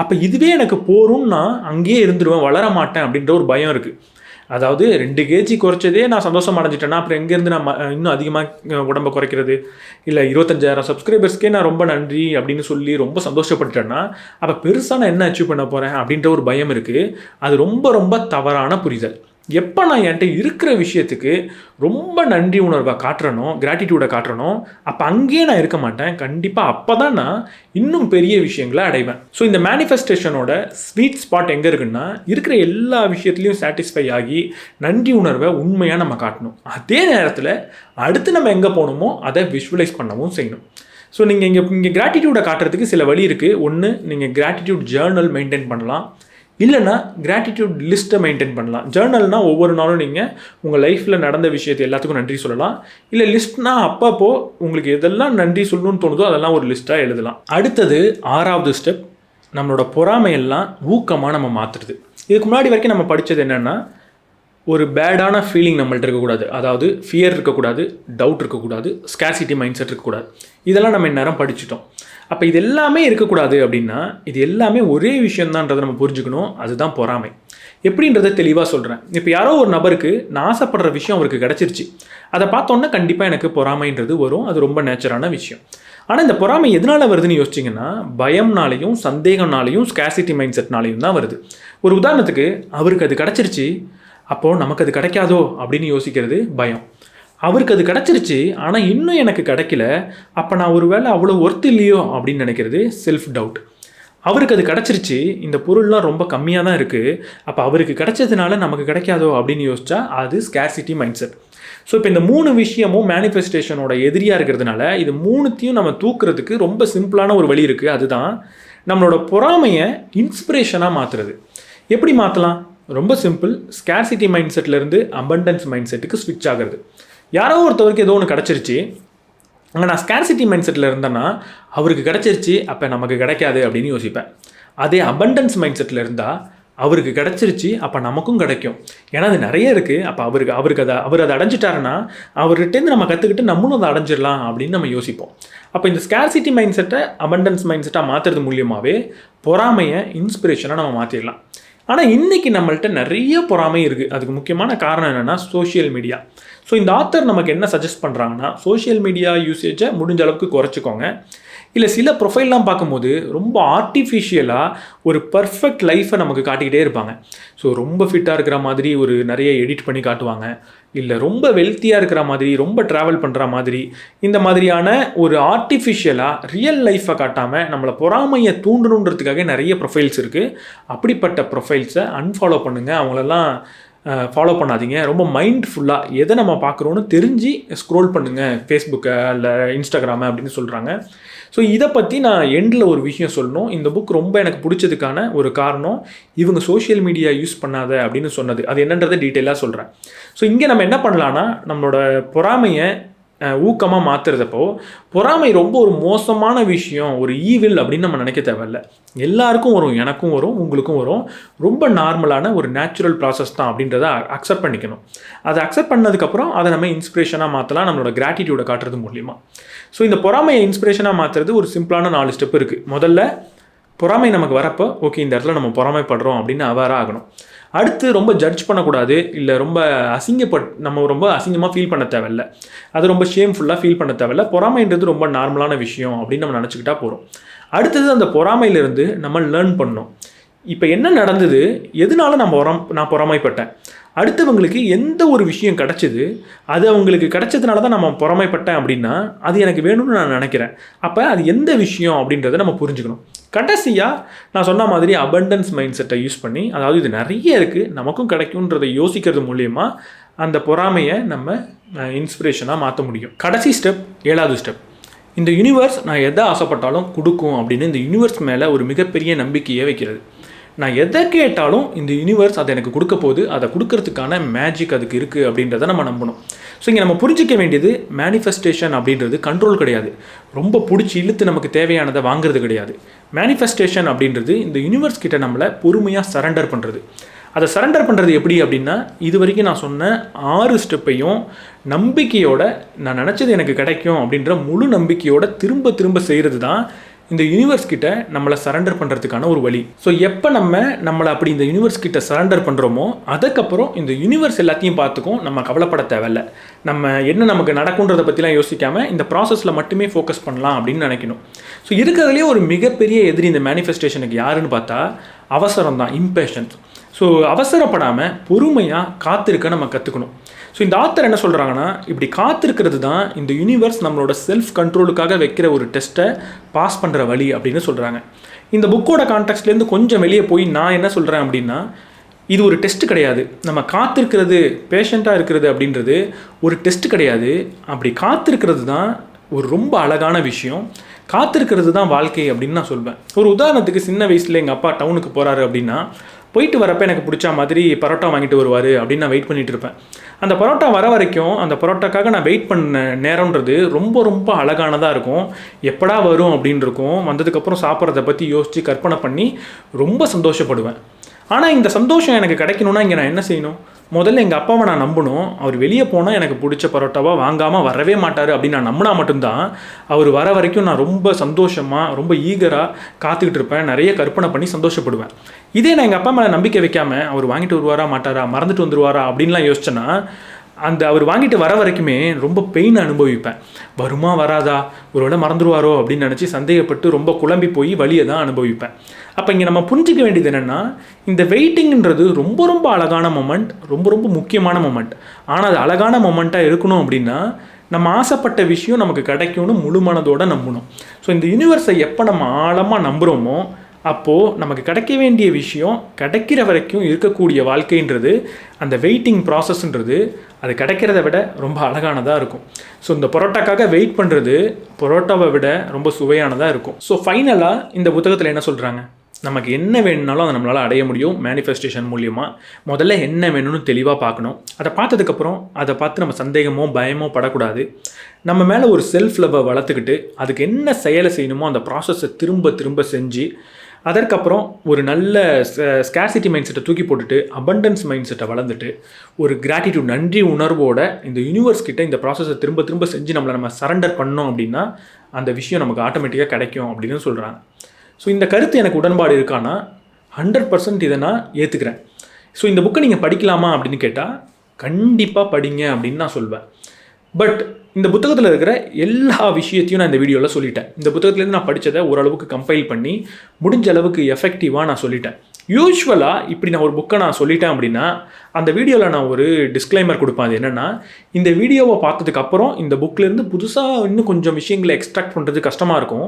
அப்போ இதுவே எனக்கு போரும்னா அங்கேயே இருந்துருவேன், வளர மாட்டேன் அப்படின்ற ஒரு பயம் இருக்குது. அதாவது 2 kg குறைச்சதே நான் சந்தோஷம் அடைஞ்சிட்டேன்னா அப்புறம் எங்கேருந்து நான் இன்னும் அதிகமாக உடம்பை குறைக்கிறது? இல்லை 25,000 சப்ஸ்கிரைபர்ஸ்க்கே நான் ரொம்ப நன்றி அப்படின்னு சொல்லி ரொம்ப சந்தோஷப்பட்டுட்டேன்னா அப்போ பெருசாக நான் என்ன அச்சீவ் பண்ண போகிறேன் அப்படின்ற ஒரு பயம் இருக்குது. அது ரொம்ப ரொம்ப தவறான புரிதல். எப்போ நான் என்கிட்ட இருக்கிற விஷயத்துக்கு ரொம்ப நன்றி உணர்வை காட்டுறனோ, கிராட்டிடியூடை காட்டுறனோ, அப்போ அங்கேயே நான் இருக்க மாட்டேன். கண்டிப்பாக அப்போ தான் நான் இன்னும் பெரிய விஷயங்களை அடைவேன். ஸோ இந்த மேனிஃபெஸ்டேஷனோட ஸ்வீட் ஸ்பாட் எங்கே இருக்குன்னா, இருக்கிற எல்லா விஷயத்துலையும் சாட்டிஸ்ஃபை ஆகி நன்றி உணர்வை உண்மையாக நம்ம காட்டணும். அதே நேரத்தில் அடுத்து நம்ம எங்கே போகணுமோ அதை விஷுவலைஸ் பண்ணவும் செய்யணும். ஸோ நீங்கள் இங்கே கிராட்டிடியூடை காட்டுறதுக்கு சில வழி இருக்குது. ஒன்று, நீங்கள் கிராட்டிடியூட் ஜேர்னல் மெயின்டைன் பண்ணலாம். இல்லைனா கிராட்டிடியூட் லிஸ்ட்டை மெயின்டைன் பண்ணலாம். ஜேர்னல்னால் ஒவ்வொரு நாளும் நீங்கள் உங்கள் லைஃப்பில் நடந்த விஷயத்தை எல்லாத்துக்கும் நன்றி சொல்லலாம். இல்லை லிஸ்ட்னா அப்பப்போ உங்களுக்கு எதெல்லாம் நன்றி சொல்லணும்னு தோணுதோ அதெல்லாம் ஒரு லிஸ்ட்டாக எழுதலாம். அடுத்தது 6வது ஸ்டெப், நம்மளோட பொறாமையெல்லாம் ஊக்கமாக நம்ம மாற்றுறது. இதுக்கு முன்னாடி வரைக்கும் நம்ம படித்தது என்னென்னா, ஒரு பேடான ஃபீலிங் நம்மள்ட்ட இருக்கக்கூடாது, அதாவது ஃபியர் இருக்கக்கூடாது, டவுட் இருக்கக்கூடாது, ஸ்கேர்சிட்டி மைண்ட் செட் இருக்கக்கூடாது. இதெல்லாம் நம்ம இந்நேரம் படிச்சிட்டோம். அப்போ இது எல்லாமே இருக்கக்கூடாது அப்படின்னா இது எல்லாமே ஒரே விஷயந்தான்றதை நம்ம புரிஞ்சுக்கணும். அதுதான் பொறாமை. எப்படின்றத தெளிவாக சொல்கிறேன். இப்போ யாரோ ஒரு நபருக்கு நான் ஆசைப்படுற விஷயம் அவருக்கு கிடச்சிருச்சு, அதை பார்த்தோன்னா கண்டிப்பாக எனக்கு பொறாமைன்றது வரும். அது ரொம்ப நேச்சரான விஷயம். ஆனால் இந்த பொறாமை எதனால் வருதுன்னு யோசிச்சிங்கன்னா, பயம்னாலையும் சந்தேகம்னாலையும் ஸ்கேர்சிட்டி மைண்ட் செட்னாலையும் தான் வருது. ஒரு உதாரணத்துக்கு, அவருக்கு அது கிடச்சிருச்சு, அப்போது நமக்கு அது கிடைக்காதோ அப்படின்னு யோசிக்கிறது பயம். அவருக்கு அது கிடச்சிருச்சு, ஆனால் இன்னும் எனக்கு கிடைக்கல, அப்போ நான் ஒரு வேளை அவ்வளோ ஒர்த் இல்லையோ அப்படின்னு நினைக்கிறது செல்ஃப் டவுட். அவருக்கு அது கிடச்சிருச்சு, இந்த பொருள்லாம் ரொம்ப கம்மியாக தான் இருக்குது, அப்போ அவருக்கு கிடைச்சதுனால நமக்கு கிடைக்காதோ அப்படின்னு யோசிச்சா அது ஸ்கேர்சிட்டி மைண்ட் செட். ஸோ இப்போ இந்த 3 விஷயமும் மேனிஃபெஸ்டேஷனோட எதிரியாக இருக்கிறதுனால இது 3த்தையும் நம்ம தூக்குறதுக்கு ரொம்ப சிம்பிளான ஒரு வழி இருக்குது. அதுதான் நம்மளோட பொறாமையை இன்ஸ்பிரேஷனாக மாற்றுறது. எப்படி மாற்றலாம்? ரொம்ப சிம்பிள். ஸ்கேர்சிட்டி மைண்ட் செட்லேருந்து அபண்டன்ஸ் மைண்ட் செட்டுக்கு ஸ்விட்ச் ஆகிறது. யாரோ ஒருத்தவருக்கு ஏதோ ஒன்று கிடச்சிருச்சு, அங்கே நான் ஸ்கேர்சிட்டி மைண்ட் செட்டில் இருந்தேன்னா அவருக்கு கிடச்சிருச்சு, அப்போ நமக்கு கிடைக்காது அப்படின்னு யோசிப்பேன். அதே அபண்டன்ஸ் மைண்ட் செட்டில் இருந்தால் அவருக்கு கிடச்சிருச்சு, அப்போ நமக்கும் கிடைக்கும், ஏன்னா அது நிறைய இருக்குது, அப்போ அவர் அதை அடைஞ்சிட்டாருன்னா அவர்கிட்டேருந்து நம்ம கற்றுக்கிட்டு நம்மளும் அதை அடைஞ்சிடலாம் அப்படின்னு நம்ம யோசிப்போம். அப்போ இந்த ஸ்கேர்சிட்டி மைண்ட் செட்டை அபண்டன்ஸ் மைண்ட் செட்டாக மாற்றுறது மூலியமாகவே பொறாமையை இன்ஸ்பிரேஷனாக நம்ம மாற்றிடலாம். ஆனால் இன்றைக்கி நம்மள்கிட்ட நிறைய பொறாமை இருக்குது. அதுக்கு முக்கியமான காரணம் என்னென்னா சோஷியல் மீடியா. ஸோ இந்த ஆத்தர் நமக்கு என்ன சஜஸ்ட் பண்ணுறாங்கன்னா, சோஷியல் மீடியா யூசேஜை முடிஞ்ச அளவுக்கு குறைச்சிக்கோங்க. இல்லை சில ப்ரொஃபைல்லாம் பார்க்கும்போது ரொம்ப ஆர்டிஃபிஷியலாக ஒரு பர்ஃபெக்ட் லைஃப்பை நமக்கு காட்டிக்கிட்டே இருப்பாங்க. ஸோ ரொம்ப ஃபிட்டாக இருக்கிற மாதிரி ஒரு நிறைய எடிட் பண்ணி காட்டுவாங்க, இல்லை ரொம்ப வெல்த்தியாக இருக்கிற மாதிரி, ரொம்ப ட்ராவல் பண்ணுற மாதிரி, இந்த மாதிரியான ஒரு ஆர்டிஃபிஷியலாக ரியல் லைஃப்பை காட்டாமல் நம்மளை பொறாமையை தூண்டணுன்றதுக்காக நிறைய ப்ரொஃபைல்ஸ் இருக்குது. அப்படிப்பட்ட ப்ரொஃபைல்ஸை அன்ஃபாலோ பண்ணுங்கள், அவங்களெல்லாம் ஃபாலோ பண்ணாதீங்க. ரொம்ப மைண்ட்ஃபுல்லாக எதை நம்ம பார்க்குறோன்னு தெரிஞ்சு ஸ்க்ரோல் பண்ணுங்கள் ஃபேஸ்புக்கை இல்லை இன்ஸ்டாகிராமை அப்படின்னு சொல்கிறாங்க. ஸோ இதை பற்றி நான் எண்டில் ஒரு விஷயம் சொல்லணும். இந்த புக் ரொம்ப எனக்கு பிடிச்சதுக்கான ஒரு காரணம் இவங்க சோஷியல் மீடியா யூஸ் பண்ணாத அப்படின்னு சொன்னது. அது என்னன்றதை டீட்டெயிலாக சொல்கிறேன். ஸோ இங்கே நம்ம என்ன பண்ணலான்னா, நம்மளோட பொறாமையை ஊக்கமாக மாற்றுறதப்போ, பொறாமை ரொம்ப ஒரு மோசமான விஷயம், ஒரு ஈவில் அப்படின்னு நம்ம நினைக்க தேவையில்ல. எல்லாருக்கும் வரும், எனக்கும் வரும், உங்களுக்கும் வரும். ரொம்ப நார்மலான ஒரு நேச்சுரல் ப்ராசஸ் தான் அப்படின்றத அக்செப்ட் பண்ணிக்கணும். அதை அக்செப்ட் பண்ணதுக்கப்புறம் அதை நம்ம இன்ஸ்பிரேஷனாக மாற்றலாம், நம்மளோட கிராட்டிடியூடை காட்டுறது மூலிமா. ஸோ இந்த பொறாமையை இன்ஸ்பிரேஷனாக மாற்றுறது ஒரு சிம்பிளான 4 ஸ்டெப் இருக்குது. முதல்ல பொறாமை நமக்கு வரப்போ ஓகே இந்த இடத்துல நம்ம பொறாமைப்படுறோம் அப்படின்னு அவேராக ஆகணும். அடுத்து ரொம்ப ஜட்ஜ் பண்ணக்கூடாது, இல்லை ரொம்ப நம்ம ரொம்ப அசிங்கமாக ஃபீல் பண்ண தேவையில்லை, அது ரொம்ப ஷேம்ஃபுல்லாக ஃபீல் பண்ண தேவையில்லை. பொறாமைன்றது ரொம்ப நார்மலான விஷயம் அப்படின்னு நம்ம நினச்சிக்கிட்டா போகிறோம். அடுத்தது அந்த பொறாமையிலிருந்து நம்ம லேர்ன் பண்ணணும். இப்போ என்ன நடந்தது, எதனால நான் பொறாமைப்பட்டேன், அடுத்தவங்களுக்கு எந்த ஒரு விஷயம் கிடச்சிது, அது அவங்களுக்கு கிடச்சதுனால தான் நம்ம பொறாமைப்பட்டேன் அப்படின்னா அது எனக்கு வேணும்னு நான் நினைக்கிறேன். அப்போ அது எந்த விஷயம் அப்படின்றத நம்ம புரிஞ்சுக்கணும். கடைசியாக நான் சொன்ன மாதிரி அபண்டன்ஸ் மைண்ட் செட்டை யூஸ் பண்ணி, அதாவது இது நிறைய இருக்குது நமக்கும் கிடைக்கும்ன்றதை யோசிக்கிறது மூலயமா அந்த பொறாமையை நம்ம இன்ஸ்பிரேஷனாக மாற்ற முடியும். கடைசி ஸ்டெப், 7வது ஸ்டெப், இந்த யூனிவர்ஸ் நான் எதை ஆசைப்பட்டாலும் கொடுக்கும் அப்படின்னு இந்த யூனிவர்ஸ் மேலே ஒரு மிகப்பெரிய நம்பிக்கையை வைக்கிறது. நான் எதை கேட்டாலும் இந்த யூனிவர்ஸ் அதை எனக்கு கொடுக்க போகுது, அதை கொடுக்கறதுக்கான மேஜிக் அதுக்கு இருக்குது அப்படின்றத நம்ம நம்பணும். ஸோ இங்கே நம்ம புரிஞ்சிக்க வேண்டியது, மேனிஃபெஸ்டேஷன் அப்படின்றது கண்ட்ரோல் கிடையாது, ரொம்ப பிடிச்சி இழுத்து நமக்கு தேவையானதை வாங்குறது கிடையாது. மேனிஃபெஸ்டேஷன் அப்படின்றது இந்த யூனிவர்ஸ் கிட்ட நம்மளை பொறுமையாக சரண்டர் பண்ணுறது. அதை சரண்டர் பண்ணுறது எப்படி அப்படின்னா, இது வரைக்கும் நான் சொன்ன 6 ஸ்டெப்பையும் நம்பிக்கையோட, நான் நினச்சது எனக்கு கிடைக்கும் அப்படின்ற முழு நம்பிக்கையோட திரும்ப திரும்ப செய்கிறது தான் இந்த யூனிவர்ஸ் கிட்ட நம்மளை சரண்டர் பண்ணுறதுக்கான ஒரு வழி. ஸோ எப்போ நம்மளை அப்படி இந்த யூனிவர்ஸ் கிட்ட சரண்டர் பண்ணுறோமோ அதுக்கப்புறம் இந்த யூனிவர்ஸ் எல்லாத்தையும் பார்த்துக்கும், நம்ம கவலைப்பட தேவையில்லை. நம்ம என்ன நமக்கு நடக்குன்றதை பற்றிலாம் யோசிக்காமல் இந்த ப்ராசஸில் மட்டுமே ஃபோக்கஸ் பண்ணலாம் அப்படின்னு நினைக்கணும். ஸோ இருக்கிறதுலேயே ஒரு மிகப்பெரிய எதிரி இந்த மேனிஃபெஸ்டேஷனுக்கு யாருன்னு பார்த்தா அவசரம் தான், இம்பேஷன்ஸ். ஸோ அவசரப்படாமல் பொறுமையாக காத்திருக்க நம்ம கற்றுக்கணும். ஸோ இந்த ஆத்தர் என்ன சொல்கிறாங்கன்னா, இப்படி காத்திருக்கிறது தான் இந்த யூனிவர்ஸ் நம்மளோட செல்ஃப் கண்ட்ரோலுக்காக வைக்கிற ஒரு டெஸ்ட்டை பாஸ் பண்ணுற வழி அப்படின்னு சொல்கிறாங்க. இந்த புக்கோட கான்டெக்ட்லேருந்து கொஞ்சம் வெளியே போய் நான் என்ன சொல்கிறேன் அப்படின்னா, இது ஒரு டெஸ்ட் கிடையாது. நம்ம காத்திருக்கிறது, பேஷண்ட்டாக இருக்கிறது அப்படின்றது ஒரு டெஸ்ட் கிடையாது. அப்படி காத்திருக்கிறது தான் ஒரு ரொம்ப அழகான விஷயம். காத்திருக்கிறது தான் வாழ்க்கை அப்படின்னு நான் சொல்வேன். ஒரு உதாரணத்துக்கு, சின்ன வயசில் எங்கள் அப்பா டவுனுக்கு போகிறாரு அப்படின்னா, போயிட்டு வரப்போ எனக்கு பிடிச்ச மாதிரி பரோட்டா வாங்கிட்டு வருவார் அப்படின்னு நான் வெயிட் பண்ணிகிட்டு இருப்பேன். அந்த பரோட்டா வர வரைக்கும் அந்த பரோட்டாக்காக நான் வெயிட் பண்ண நேரம்ன்றது ரொம்ப ரொம்ப அழகானதாக இருக்கும். எப்படா வரும் அப்படின்னு இருக்கும். வந்ததுக்கப்புறம் சாப்பிட்றத பற்றி யோசித்து கற்பனை பண்ணி ரொம்ப சந்தோஷப்படுவேன். ஆனால் இந்த சந்தோஷம் எனக்கு கிடைக்கணும்னா இங்கே நான் என்ன செய்யணும்? முதல்ல எங்கள் அப்பாவை நான் நம்பணும். அவர் வெளியே போனால் எனக்கு பிடிச்ச பரோட்டாவாக வாங்காமல் வரவே மாட்டார் அப்படின்னு நான் நம்பினா மட்டும்தான் அவர் வர வரைக்கும் நான் ரொம்ப சந்தோஷமாக ரொம்ப ஈகராக காத்துக்கிட்டு இருப்பேன். நிறைய கற்பனை பண்ணி சந்தோஷப்படுவேன். இதே நான் எங்கள் அப்பா மேலே நம்பிக்கை வைக்காமல் அவர் வாங்கிட்டு வருவாரா மாட்டாரா, மறந்துட்டு வந்துடுவாரா அப்படின்லாம் யோசிச்சேன்னா அவர் வாங்கிட்டு வர வரைக்குமே ரொம்ப பெயின் அனுபவிப்பேன். வருமா வராதா, ஒருவேளை மறந்துடுவாரோ அப்படின்னு நினச்சி சந்தேகப்பட்டு ரொம்ப குழம்பி போய் வலியை தான் அனுபவிப்பேன். அப்போ இங்கே நம்ம புரிஞ்சிக்க வேண்டியது என்னென்னா, இந்த வெயிட்டிங்கிறது ரொம்ப ரொம்ப அழகான மொமெண்ட், ரொம்ப ரொம்ப முக்கியமான மொமெண்ட். ஆனால் அது அழகான மொமெண்ட்டாக இருக்கணும் அப்படின்னா நம்ம ஆசைப்பட்ட விஷயம் நமக்கு கிடைக்கும்னு முழு மனதோடு நம்பணும். ஸோ இந்த யூனிவர்ஸை எப்போ நம்ம ஆழமாக நம்புகிறோமோ அப்போது நமக்கு கிடைக்க வேண்டிய விஷயம் கிடைக்கிற வரைக்கும் இருக்கக்கூடிய வாழ்க்கைன்றது, அந்த வெயிட்டிங் ப்ராசஸ்ன்றது அது கிடைக்கிறத விட ரொம்ப அழகானதாக இருக்கும். ஸோ இந்த பரோட்டாக்காக வெயிட் பண்ணுறது பரோட்டாவை விட ரொம்ப சுவையானதாக இருக்கும். ஸோ ஃபைனலாக இந்த புத்தகத்தில் என்ன சொல்கிறாங்க, நமக்கு என்ன வேணும்னாலும் அதை நம்மளால் அடைய முடியும் மேனிஃபெஸ்டேஷன் மூலியமாக. முதல்ல என்ன வேணும்னு தெளிவாக பார்க்கணும். அதை பார்த்ததுக்கப்புறம் அதை பார்த்து நம்ம சந்தேகமோ பயமோ படக்கூடாது. நம்ம மேலே ஒரு செல்ஃப் லவ்வை வளர்த்துக்கிட்டு அதுக்கு என்ன செயலை செய்யணுமோ அந்த ப்ராசஸை திரும்ப திரும்ப செஞ்சு அதற்கப்புறம் ஒரு நல்ல ஸ்கேர்சிட்டி மைண்ட் செட்டை தூக்கி போட்டுட்டு அபண்டன்ஸ் மைண்ட் செட்டை வளர்ந்துட்டு ஒரு கிராட்டிடியூட் நன்றி உணர்வோட இந்த யூனிவர்ஸ் கிட்ட இந்த ப்ராசஸை திரும்ப திரும்ப செஞ்சு நம்ம சரண்டர் பண்ணோம் அப்படின்னா அந்த விஷயம் நமக்கு ஆட்டோமேட்டிக்காக கிடைக்கும் அப்படின்னு சொல்கிறாங்க. ஸோ இந்த கருத்து எனக்கு உடன்பாடு இருக்கான்னா 100% இதை நான் ஏற்றுக்கிறேன். ஸோ இந்த புக்கை நீங்கள் படிக்கலாமா அப்படின்னு கேட்டால் கண்டிப்பாக படிங்க அப்படின்னு நான் சொல்வேன். பட் இந்த புத்தகத்தில் இருக்கிற எல்லா விஷயத்தையும் நான் இந்த வீடியோவில் சொல்லிட்டேன். இந்த புத்தகத்துலேருந்து நான் படித்ததை ஓரளவுக்கு கம்பைல் பண்ணி முடிஞ்ச அளவுக்கு எஃபெக்டிவாக நான் சொல்லிட்டேன். யூஸ்வலாக இப்படி நான் ஒரு புக்கை நான் சொல்லிட்டேன் அப்படின்னா அந்த வீடியோவில் நான் ஒரு டிஸ்க்ளைமர் கொடுப்பேன். அது என்னென்னா, இந்த வீடியோவை பார்த்ததுக்கப்புறம் இந்த புக்கிலேருந்து புதுசாக இன்னும் கொஞ்சம் விஷயங்களை எக்ஸ்ட்ராக்ட் பண்ணுறது கஷ்டமாக இருக்கும்.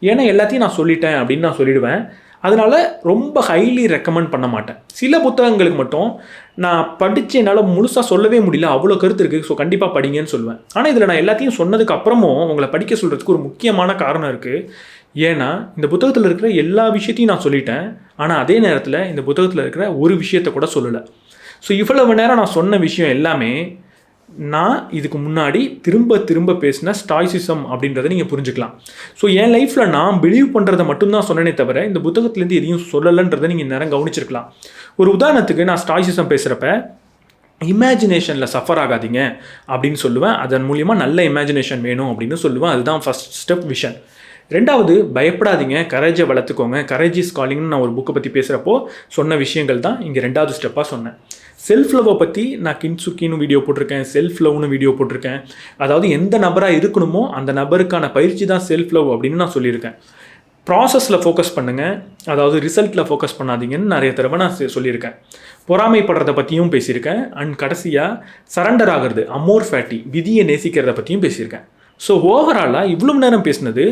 ஏன்னா எல்லாத்தையும் நான் சொல்லிட்டேன் அப்படின்னு நான் சொல்லிடுவேன். அதனால் ரொம்ப ஹைலி ரெக்கமெண்ட் பண்ண மாட்டேன். சில புத்தகங்களுக்கு மட்டும் நான் படித்து என்னால் முழுசாக சொல்லவே முடியல, அவ்வளோ கருத்து இருக்குது, ஸோ கண்டிப்பாக படிங்கன்னு சொல்லுவேன். ஆனால் இதில் நான் எல்லாத்தையும் சொன்னதுக்கு அப்புறமும் உங்களை படிக்க சொல்கிறதுக்கு ஒரு முக்கியமான காரணம் இருக்குது. ஏன்னா இந்த புத்தகத்தில் இருக்கிற எல்லா விஷயத்தையும் நான் சொல்லிட்டேன், ஆனால் அதே நேரத்தில் இந்த புத்தகத்தில் இருக்கிற ஒரு விஷயத்தை கூட சொல்லலை. ஸோ இவ்வளவு நேரம் நான் சொன்ன விஷயம் எல்லாமே நான் இதுக்கு முன்னாடி திரும்ப திரும்ப பேசின ஸ்டாய்சிசம் அப்படின்றத நீங்கள் புரிஞ்சுக்கலாம். ஸோ என் லைஃப்பில் நான் பிலீவ் பண்ணுறதை மட்டும்தான் சொன்னனே தவிர இந்த புத்தகத்துலேருந்து எதையும் சொல்லலைன்றதை நீங்கள் நேரம் கவனிச்சிருக்கலாம். ஒரு உதாரணத்துக்கு நான் ஸ்டாய்சிசம் பேசுகிறப்ப இமேஜினேஷனில் சஃபர் ஆகாதீங்க அப்படின்னு சொல்லுவேன். அதன் மூலியமாக நல்ல இமேஜினேஷன் வேணும் அப்படின்னு சொல்லுவேன். அதுதான் ஃபஸ்ட் ஸ்டெப் விஷன். ரெண்டாவது, பயப்படாதீங்க, கரேஜை வளர்த்துக்கோங்க. கரேஜ் இஸ் காலிங்னு நான் ஒரு புக்கை பற்றி பேசுகிறப்போ சொன்ன விஷயங்கள் தான் இங்கே ரெண்டாவது ஸ்டெப்பாக சொன்னேன். செல்ஃப் லவ்வை பற்றி நான் கின்சுக்கின்னு வீடியோ போட்டிருக்கேன், செல்ஃப் லவ்னு வீடியோ போட்டிருக்கேன். அதாவது எந்த நபராக இருக்கணுமோ அந்த நபருக்கான பயிற்சி தான் செல்ஃப் லவ் அப்படின்னு நான் சொல்லியிருக்கேன். ப்ராசஸில் ஃபோக்கஸ் பண்ணுங்கள், அதாவது ரிசல்ட்டில் ஃபோக்கஸ் பண்ணாதீங்கன்னு நிறைய தடவை நான் சொல்லியிருக்கேன். பொறாமைப்படுறதை பற்றியும் பேசியிருக்கேன். அண்ட் கடைசியாக சரண்டர் ஆகிறது, அமோர் ஃபேட்டி, விதியை நேசிக்கிறத பற்றியும் பேசியிருக்கேன். ஸோ ஓவராலாக இவ்வளோ நேரம் பேசினது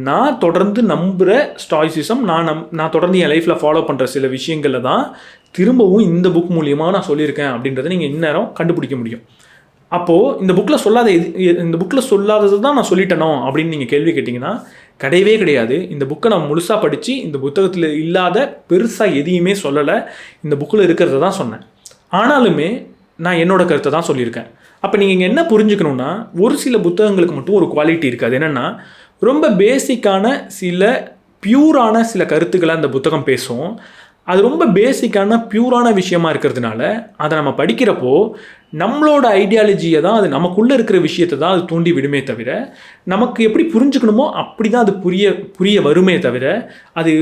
நான் தொடர்ந்து நம்புகிற ஸ்டாய்சிசம், நான் தொடர்ந்து என் லைஃப்பில் ஃபாலோ பண்ணுற சில விஷயங்களில் தான் திரும்பவும் இந்த புக் மூலியமாக நான் சொல்லியிருக்கேன் அப்படின்றத நீங்கள் இந்நேரம் கண்டுபிடிக்க முடியும். அப்போது இந்த புக்கில் சொல்லாதது தான் நான் சொல்லிட்டேனோ அப்படின்னு நீங்கள் கேள்வி கேட்டிங்கன்னா கிடையவே கிடையாது. இந்த புக்கை நான் முழுசாக படித்து இந்த புத்தகத்தில் இல்லாத பெருசாக எதையுமே சொல்லலை, இந்த புக்கில் இருக்கிறத தான் சொன்னேன். ஆனாலுமே நான் என்னோடய கருத்தை தான் சொல்லியிருக்கேன். அப்போ நீங்கள் இங்கே என்ன புரிஞ்சுக்கணுன்னா, ஒரு சில புத்தகங்களுக்கு மட்டும் ஒரு குவாலிட்டி இருக்குது. அது என்னென்னா, ரொம்ப பேசிக்கான சில பியூரான சில கருத்துக்களை அந்த புத்தகம் பேசும். அது ரொம்ப பேசிக்கான பியூரான விஷயமா இருக்கிறதுனால அதை நம்ம படிக்கிறப்போ நம்மளோட ஐடியாலஜியை தான், அது நமக்குள்ளே இருக்கிற விஷயத்தை தான் அது தூண்டி விடுமே தவிர நமக்கு எப்படி புரிஞ்சுக்கணுமோ அப்படி தான் அது புரிய வருமே தவிர அது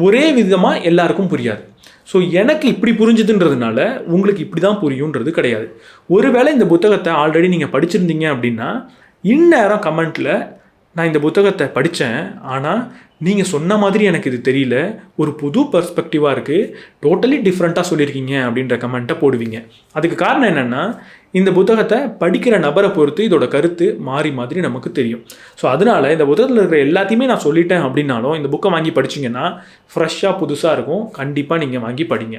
ஒரே விதமாக எல்லாருக்கும் புரியாது. ஸோ எனக்கு இப்படி புரிஞ்சுதுன்றதுனால உங்களுக்கு இப்படி தான் புரியுன்றது கிடையாது. ஒருவேளை இந்த புத்தகத்தை ஆல்ரெடி நீங்கள் படிச்சிருந்தீங்க அப்படின்னா இந்நேரம் கமெண்ட்டில் நான் இந்த புத்தகத்தை படித்தேன், ஆனால் நீங்கள் சொன்ன மாதிரி எனக்கு இது தெரியல, ஒரு புது பெர்ஸ்பெக்டிவாக இருக்குது, டோட்டலி டிஃப்ரெண்ட்டாக சொல்லியிருக்கீங்க அப்படின்ற கமெண்ட்டை போடுவீங்க. அதுக்கு காரணம் என்னென்னா, இந்த புத்தகத்தை படிக்கிற நபரை பொறுத்து இதோட கருத்து மாறி மாதிரி நமக்கு தெரியும். ஸோ அதனால் இந்த புத்தகத்தில் இருக்கிற எல்லாத்தையுமே நான் சொல்லிட்டேன் அப்படின்னாலும் இந்த புக்கை வாங்கி படிச்சிங்கன்னா ஃப்ரெஷ்ஷாக புதுசாக இருக்கும். கண்டிப்பாக நீங்கள் வாங்கி படிங்க.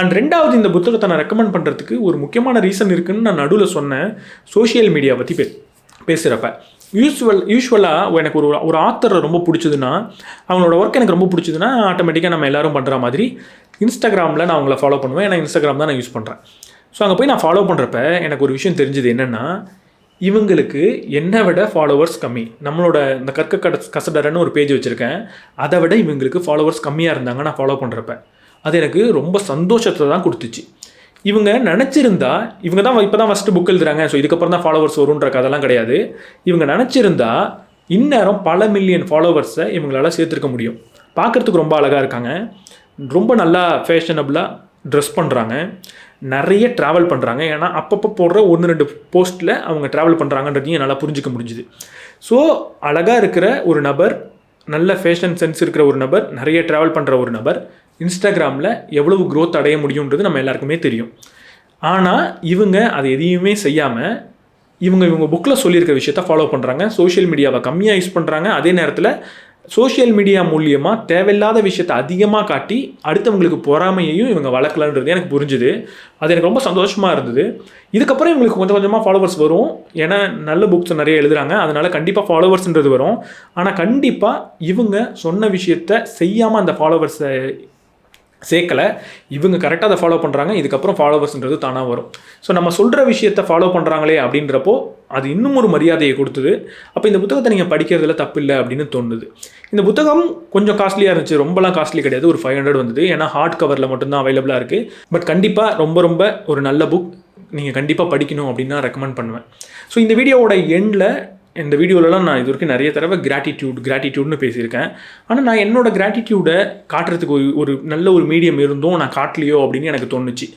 அண்ட் ரெண்டாவது, இந்த புத்தகத்தை நான் ரெக்கமெண்ட் பண்ணுறதுக்கு ஒரு முக்கியமான ரீசன் இருக்குதுன்னு நான் நடுவில் சொன்னேன். சோஷியல் மீடியா பற்றி பேசுகிறப்ப யூஸ்வலாக எனக்கு ஒரு ஆத்தரை ரொம்ப பிடிச்சதுன்னா, அவங்களோட ஒர்க் எனக்கு ரொம்ப பிடிச்சதுன்னா ஆட்டோமேட்டிக்காக நம்ம எல்லோரும் பண்ணுற மாதிரி இன்ஸ்டாகிராமில் நான் அவங்கள ஃபாலோ பண்ணுவேன். ஏன்னா இன்ஸ்டாகிராம் தான் நான் யூஸ் பண்ணுறேன். ஸோ அங்கே போய் நான் ஃபாலோ பண்ணுறப்ப எனக்கு ஒரு விஷயம் தெரிஞ்சது என்னென்னா, இவங்களுக்கு என்னை விட ஃபாலோவர்ஸ் கம்மி. நம்மளோட இந்த கசடரன்னு ஒரு பேஜ் வச்சுருக்கேன், அதை விட இவங்களுக்கு ஃபாலோவர்ஸ் கம்மியாக இருந்தாங்க நான் ஃபாலோ பண்ணுறப்ப. அது எனக்கு ரொம்ப சந்தோஷத்தை தான் கொடுத்துச்சு. இவங்க நினச்சிருந்தா, இவங்க தான் இப்போ தான் ஃபஸ்ட்டு புக் எழுதுறாங்க, ஸோ இதுக்கப்புறம் தான் ஃபாலோவர்ஸ் வரும்ன்ற கதெல்லாம் கிடையாது. இவங்க நினச்சிருந்தா இந்நேரம் பல மில்லியன் ஃபாலோவர்ஸை இவங்களால சேர்த்துருக்க முடியும். பார்க்குறதுக்கு ரொம்ப அழகாக இருக்காங்க, ரொம்ப நல்லா ஃபேஷனபுளாக ட்ரெஸ் பண்ணுறாங்க, நிறைய ட்ராவல் பண்ணுறாங்க. ஏன்னா அப்பப்போ போடுற 1-2 போஸ்ட்டில் அவங்க ட்ராவல் பண்ணுறாங்கன்றதையும் என்னால் புரிஞ்சிக்க முடிஞ்சுது. ஸோ அழகாக இருக்கிற ஒரு நபர், நல்ல ஃபேஷன் சென்ஸ் இருக்கிற ஒரு நபர், நிறைய ட்ராவல் பண்ணுற ஒரு நபர் இன்ஸ்டாகிராமில் எவ்வளவு க்ரோத் அடைய முடியுன்றது நம்ம எல்லாருக்குமே தெரியும். ஆனால் இவங்க அதை எதையுமே செய்யாமல் இவங்க புக்கில் சொல்லியிருக்க விஷயத்த ஃபாலோ பண்ணுறாங்க. சோஷியல் மீடியாவை கம்மியாக யூஸ் பண்ணுறாங்க. அதே நேரத்தில் சோஷியல் மீடியா மூலியமாக தேவையில்லாத விஷயத்தை அதிகமாக காட்டி அடுத்தவங்களுக்கு பொறாமையையும் இவங்க வளர்க்கலான்றது எனக்கு புரிஞ்சுது. அது எனக்கு ரொம்ப சந்தோஷமாக இருந்தது. இதுக்கப்புறம் இவங்களுக்கு கொஞ்சம் கொஞ்சமாக ஃபாலோவர்ஸ் வரும். ஏன்னா நல்ல புக்ஸ் நிறைய எழுதுகிறாங்க, அதனால் கண்டிப்பாக ஃபாலோவர்ஸ்ன்றது வரும். ஆனால் கண்டிப்பாக இவங்க சொன்ன விஷயத்தை செய்யாமல் அந்த ஃபாலோவர்ஸை சேர்க்கலை. இவங்க கரெக்டாக அதை ஃபாலோ பண்ணுறாங்க. இதுக்கப்புறம் ஃபாலோவர்ஸ்ன்றது தானாக வரும். ஸோ நம்ம சொல்கிற விஷயத்தை ஃபாலோ பண்ணுறாங்களே அப்படின்றப்போ அது இன்னும் ஒரு மரியாதையை கொடுத்தது. அப்போ இந்த புத்தகத்தை நீங்கள் படிக்கிறதுல தப்பு இல்லை அப்படின்னு தோணுது. இந்த புத்தகம் கொஞ்சம் காஸ்ட்லியாக இருந்துச்சு, ரொம்பலாம் காஸ்ட்லி கிடையாது, ஒரு 500 வந்தது. ஏன்னா ஹார்ட் கவரில் மட்டும்தான் அவைலபிளாக இருக்குது. பட் கண்டிப்பாக ரொம்ப ஒரு நல்ல புக், நீங்கள் கண்டிப்பாக படிக்கணும் அப்படின்னு நான் ரெக்கமெண்ட் பண்ணுவேன். ஸோ இந்த வீடியோவோட எண்டில், இந்த வீடியோலலாம் நான் இது வரைக்கும் நிறைய தடவை கிராட்டிடியூட்னு பேசியிருக்கேன். ஆனால் நான் என்னோடய கிராட்டிடியூடை காட்டுறதுக்கு ஒரு நல்ல ஒரு மீடியம் இருந்தும் நான் காட்டலையோ அப்படின்னு எனக்கு தோணுச்சு.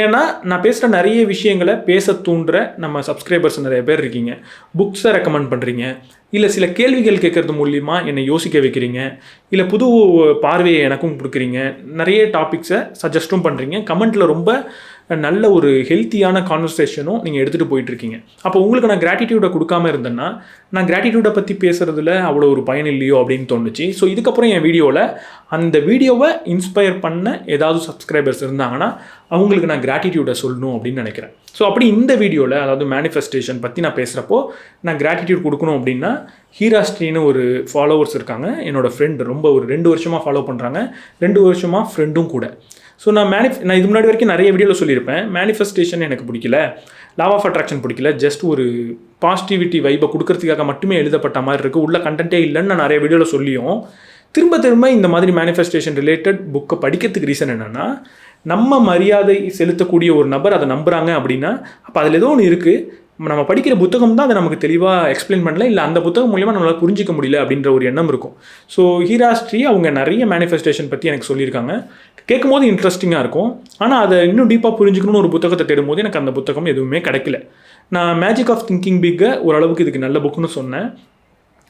ஏன்னா நான் பேசுகிற நிறைய விஷயங்களை பேச தூண்டுற நம்ம சப்ஸ்கிரைபர்ஸ் நிறைய பேர் இருக்கீங்க. புக்ஸை ரெக்கமெண்ட் பண்ணுறீங்க, இல்லை சில கேள்விகள் கேட்குறது மூலிமா என்னை யோசிக்க வைக்கிறீங்க, இல்லை புது பார்வையை எனக்கும் கொடுக்குறீங்க, நிறைய டாபிக்ஸை சஜஸ்ட்டும் பண்ணுறீங்க. கமெண்ட்டில் ரொம்ப நல்ல ஒரு ஹெல்த்தியான கான்வர்சேஷனும் நீங்கள் எடுத்துகிட்டு போயிட்டுருக்கீங்க. அப்போ உங்களுக்கு நான் கிராட்டிடியூடை கொடுக்காம இருந்தேன்னா நான் கிராட்டிடியூடை பற்றி பேசுகிறதுல அவ்வளோ ஒரு பயன் இல்லையோ அப்படின்னு தோணுச்சு. ஸோ இதுக்கப்புறம் என் வீடியோவில் அந்த வீடியோவை இன்ஸ்பயர் பண்ண ஏதாவது சப்ஸ்கிரைபர்ஸ் இருந்தாங்கன்னா அவங்களுக்கு நான் கிராட்டிடியூடை சொல்லணும் அப்படின்னு நினைக்கிறேன். ஸோ அப்படி இந்த வீடியோவில், அதாவது மேனிஃபெஸ்டேஷன் பற்றி நான் பேசுகிறப்போ நான் கிராட்டிடியூட் கொடுக்கணும் அப்படின்னா, ஹீராஸ்ட்ரின்னு ஒரு ஃபாலோவர்ஸ் இருக்காங்க, என்னோடய ஃப்ரெண்ட், ரொம்ப ஒரு 2 வருஷமாக ஃபாலோ பண்ணுறாங்க, 2 வருஷமாக ஃப்ரெண்டும் கூட. ஸோ நான் இது முன்னாடி வரைக்கும் நிறைய வீடியோவில் சொல்லியிருப்பேன், மேனிஃபெஸ்டேஷன் எனக்கு பிடிக்கல, லா ஆஃப் அட்ராக்ஷன் பிடிக்கல, ஜஸ்ட் ஒரு பாசிட்டிவிட்டி வைப்பை கொடுக்கறதுக்காக மட்டுமே எழுதப்பட்ட மாதிரி இருக்குது, உள்ள கண்டென்ட்டே இல்லைன்னு நான் நிறைய வீடியோவில் சொல்லியும் திரும்ப இந்த மாதிரி மேனிஃபெஸ்டேஷன் ரிலேட்டட் புக்கை படிக்கிறதுக்கு ரீசன் என்னென்னா, நம்ம மரியாதை செலுத்தக்கூடிய ஒரு நபர் அதை நம்புகிறாங்க அப்படின்னா அப்போ அதில் ஏதோ ஒன்று இருக்குது. நம்ம படிக்கிற புத்தகம் தான் அதை நமக்கு தெளிவாக எக்ஸ்பிளைன் பண்ணல, இல்லை அந்த புத்தகம் மூலிமா நம்மளால் புரிஞ்சிக்க முடியல அப்படின்ற ஒரு எண்ணம் இருக்கும். ஸோ ஹீராஸ்ட்ரி அவங்க நிறைய மேனிஃபெஸ்டேஷன் பற்றி எனக்கு சொல்லியிருக்காங்க. கேட்கும் போது இன்ட்ரெஸ்டிங்காக இருக்கும். ஆனால் அதை இன்னும் டீப்பாக புரிஞ்சுக்கணும்னு ஒரு புத்தகத்தை தேடும்போது எனக்கு அந்த புத்தகம் எதுவுமே கிடைக்கல. நான் மேஜிக் ஆஃப் திங்கிங் பிக்கை ஓரளவுக்கு இதுக்கு நல்ல புக்குன்னு சொன்னேன்.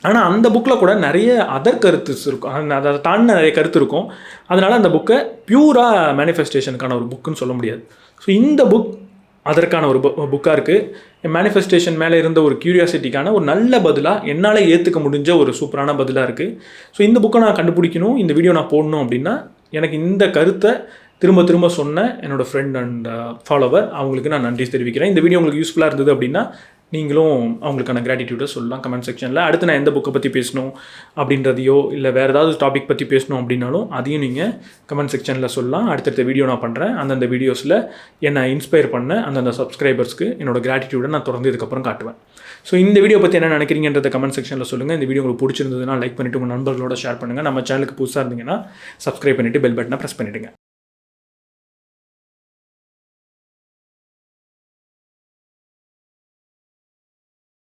ஆனால் அந்த புக்கில் கூட நிறைய அதர் கருத்து இருக்கும், அதை தாண்டி நிறைய கருத்து இருக்கும். அதனால் அந்த புக்கை பியூராக மேனிஃபெஸ்டேஷனுக்கான ஒரு புக்குன்னு சொல்ல முடியாது. ஸோ இந்த புக் அதற்கான ஒரு புக்காக இருக்குது. மேனிஃபெஸ்டேஷன் மேலே இருந்த ஒரு க்யூரியாசிட்டிக்கான ஒரு நல்ல பதிலாக, என்னால் ஏற்றுக்க முடிஞ்ச ஒரு சூப்பரான பதிலாக இருக்குது. ஸோ இந்த புக்கை நான் கண்டுபிடிக்கணும், இந்த வீடியோ நான் போடணும் அப்படின்னா எனக்கு இந்த கருத்தை திரும்ப சொன்ன என்னோடய ஃப்ரெண்ட் அண்ட் ஃபாலோவர், அவங்களுக்கு நான் நன்றி தெரிவிக்கிறேன். இந்த வீடியோ உங்களுக்கு யூஸ்ஃபுல்லாக இருந்தது அப்படின்னா நீங்களும் அவங்களுக்கான கிராட்டிடியூடை சொல்லலாம் கமெண்ட் செக்ஷனில். அடுத்து நான் எந்த புக்கை பற்றி பேசணும் அப்படின்றதையோ, இல்லை வேறு ஏதாவது டாபிக் பற்றி பேசணும் அப்படின்னாலும் அதையும் நீங்கள் கமெண்ட் செக்ஷனில் சொல்லலாம். அடுத்தடுத்த வீடியோ நான் பண்ணுறேன். அந்தந்த வீடியோஸில் என்னை இன்ஸ்பயர் பண்ண அந்தந்த சப்ஸ்கிரைபர்ஸ்க்கு என்னோடய கிராட்டிடியூடை நான் தொடர்ந்து இதுக்கப்புறம் காட்டுவேன். ஸோ இந்த வீடியோ பற்றி என்ன நினைக்கிறீங்கன்றத கமெண்ட் செக்ஷனில் சொல்லுங்கள். இந்த வீடியோ உங்களுக்கு பிடிச்சிருந்ததுன்னா லைக் பண்ணிவிட்டு உங்கள் நண்பர்களோட ஷேர் பண்ணுங்கள். நம்ம சேனலுக்கு புதுசாக இருந்தீங்கன்னா சப்ஸ்கிரைப் பண்ணிவிட்டு பெல் பட்டனை ப்ரெஸ் பண்ணிவிடுங்க.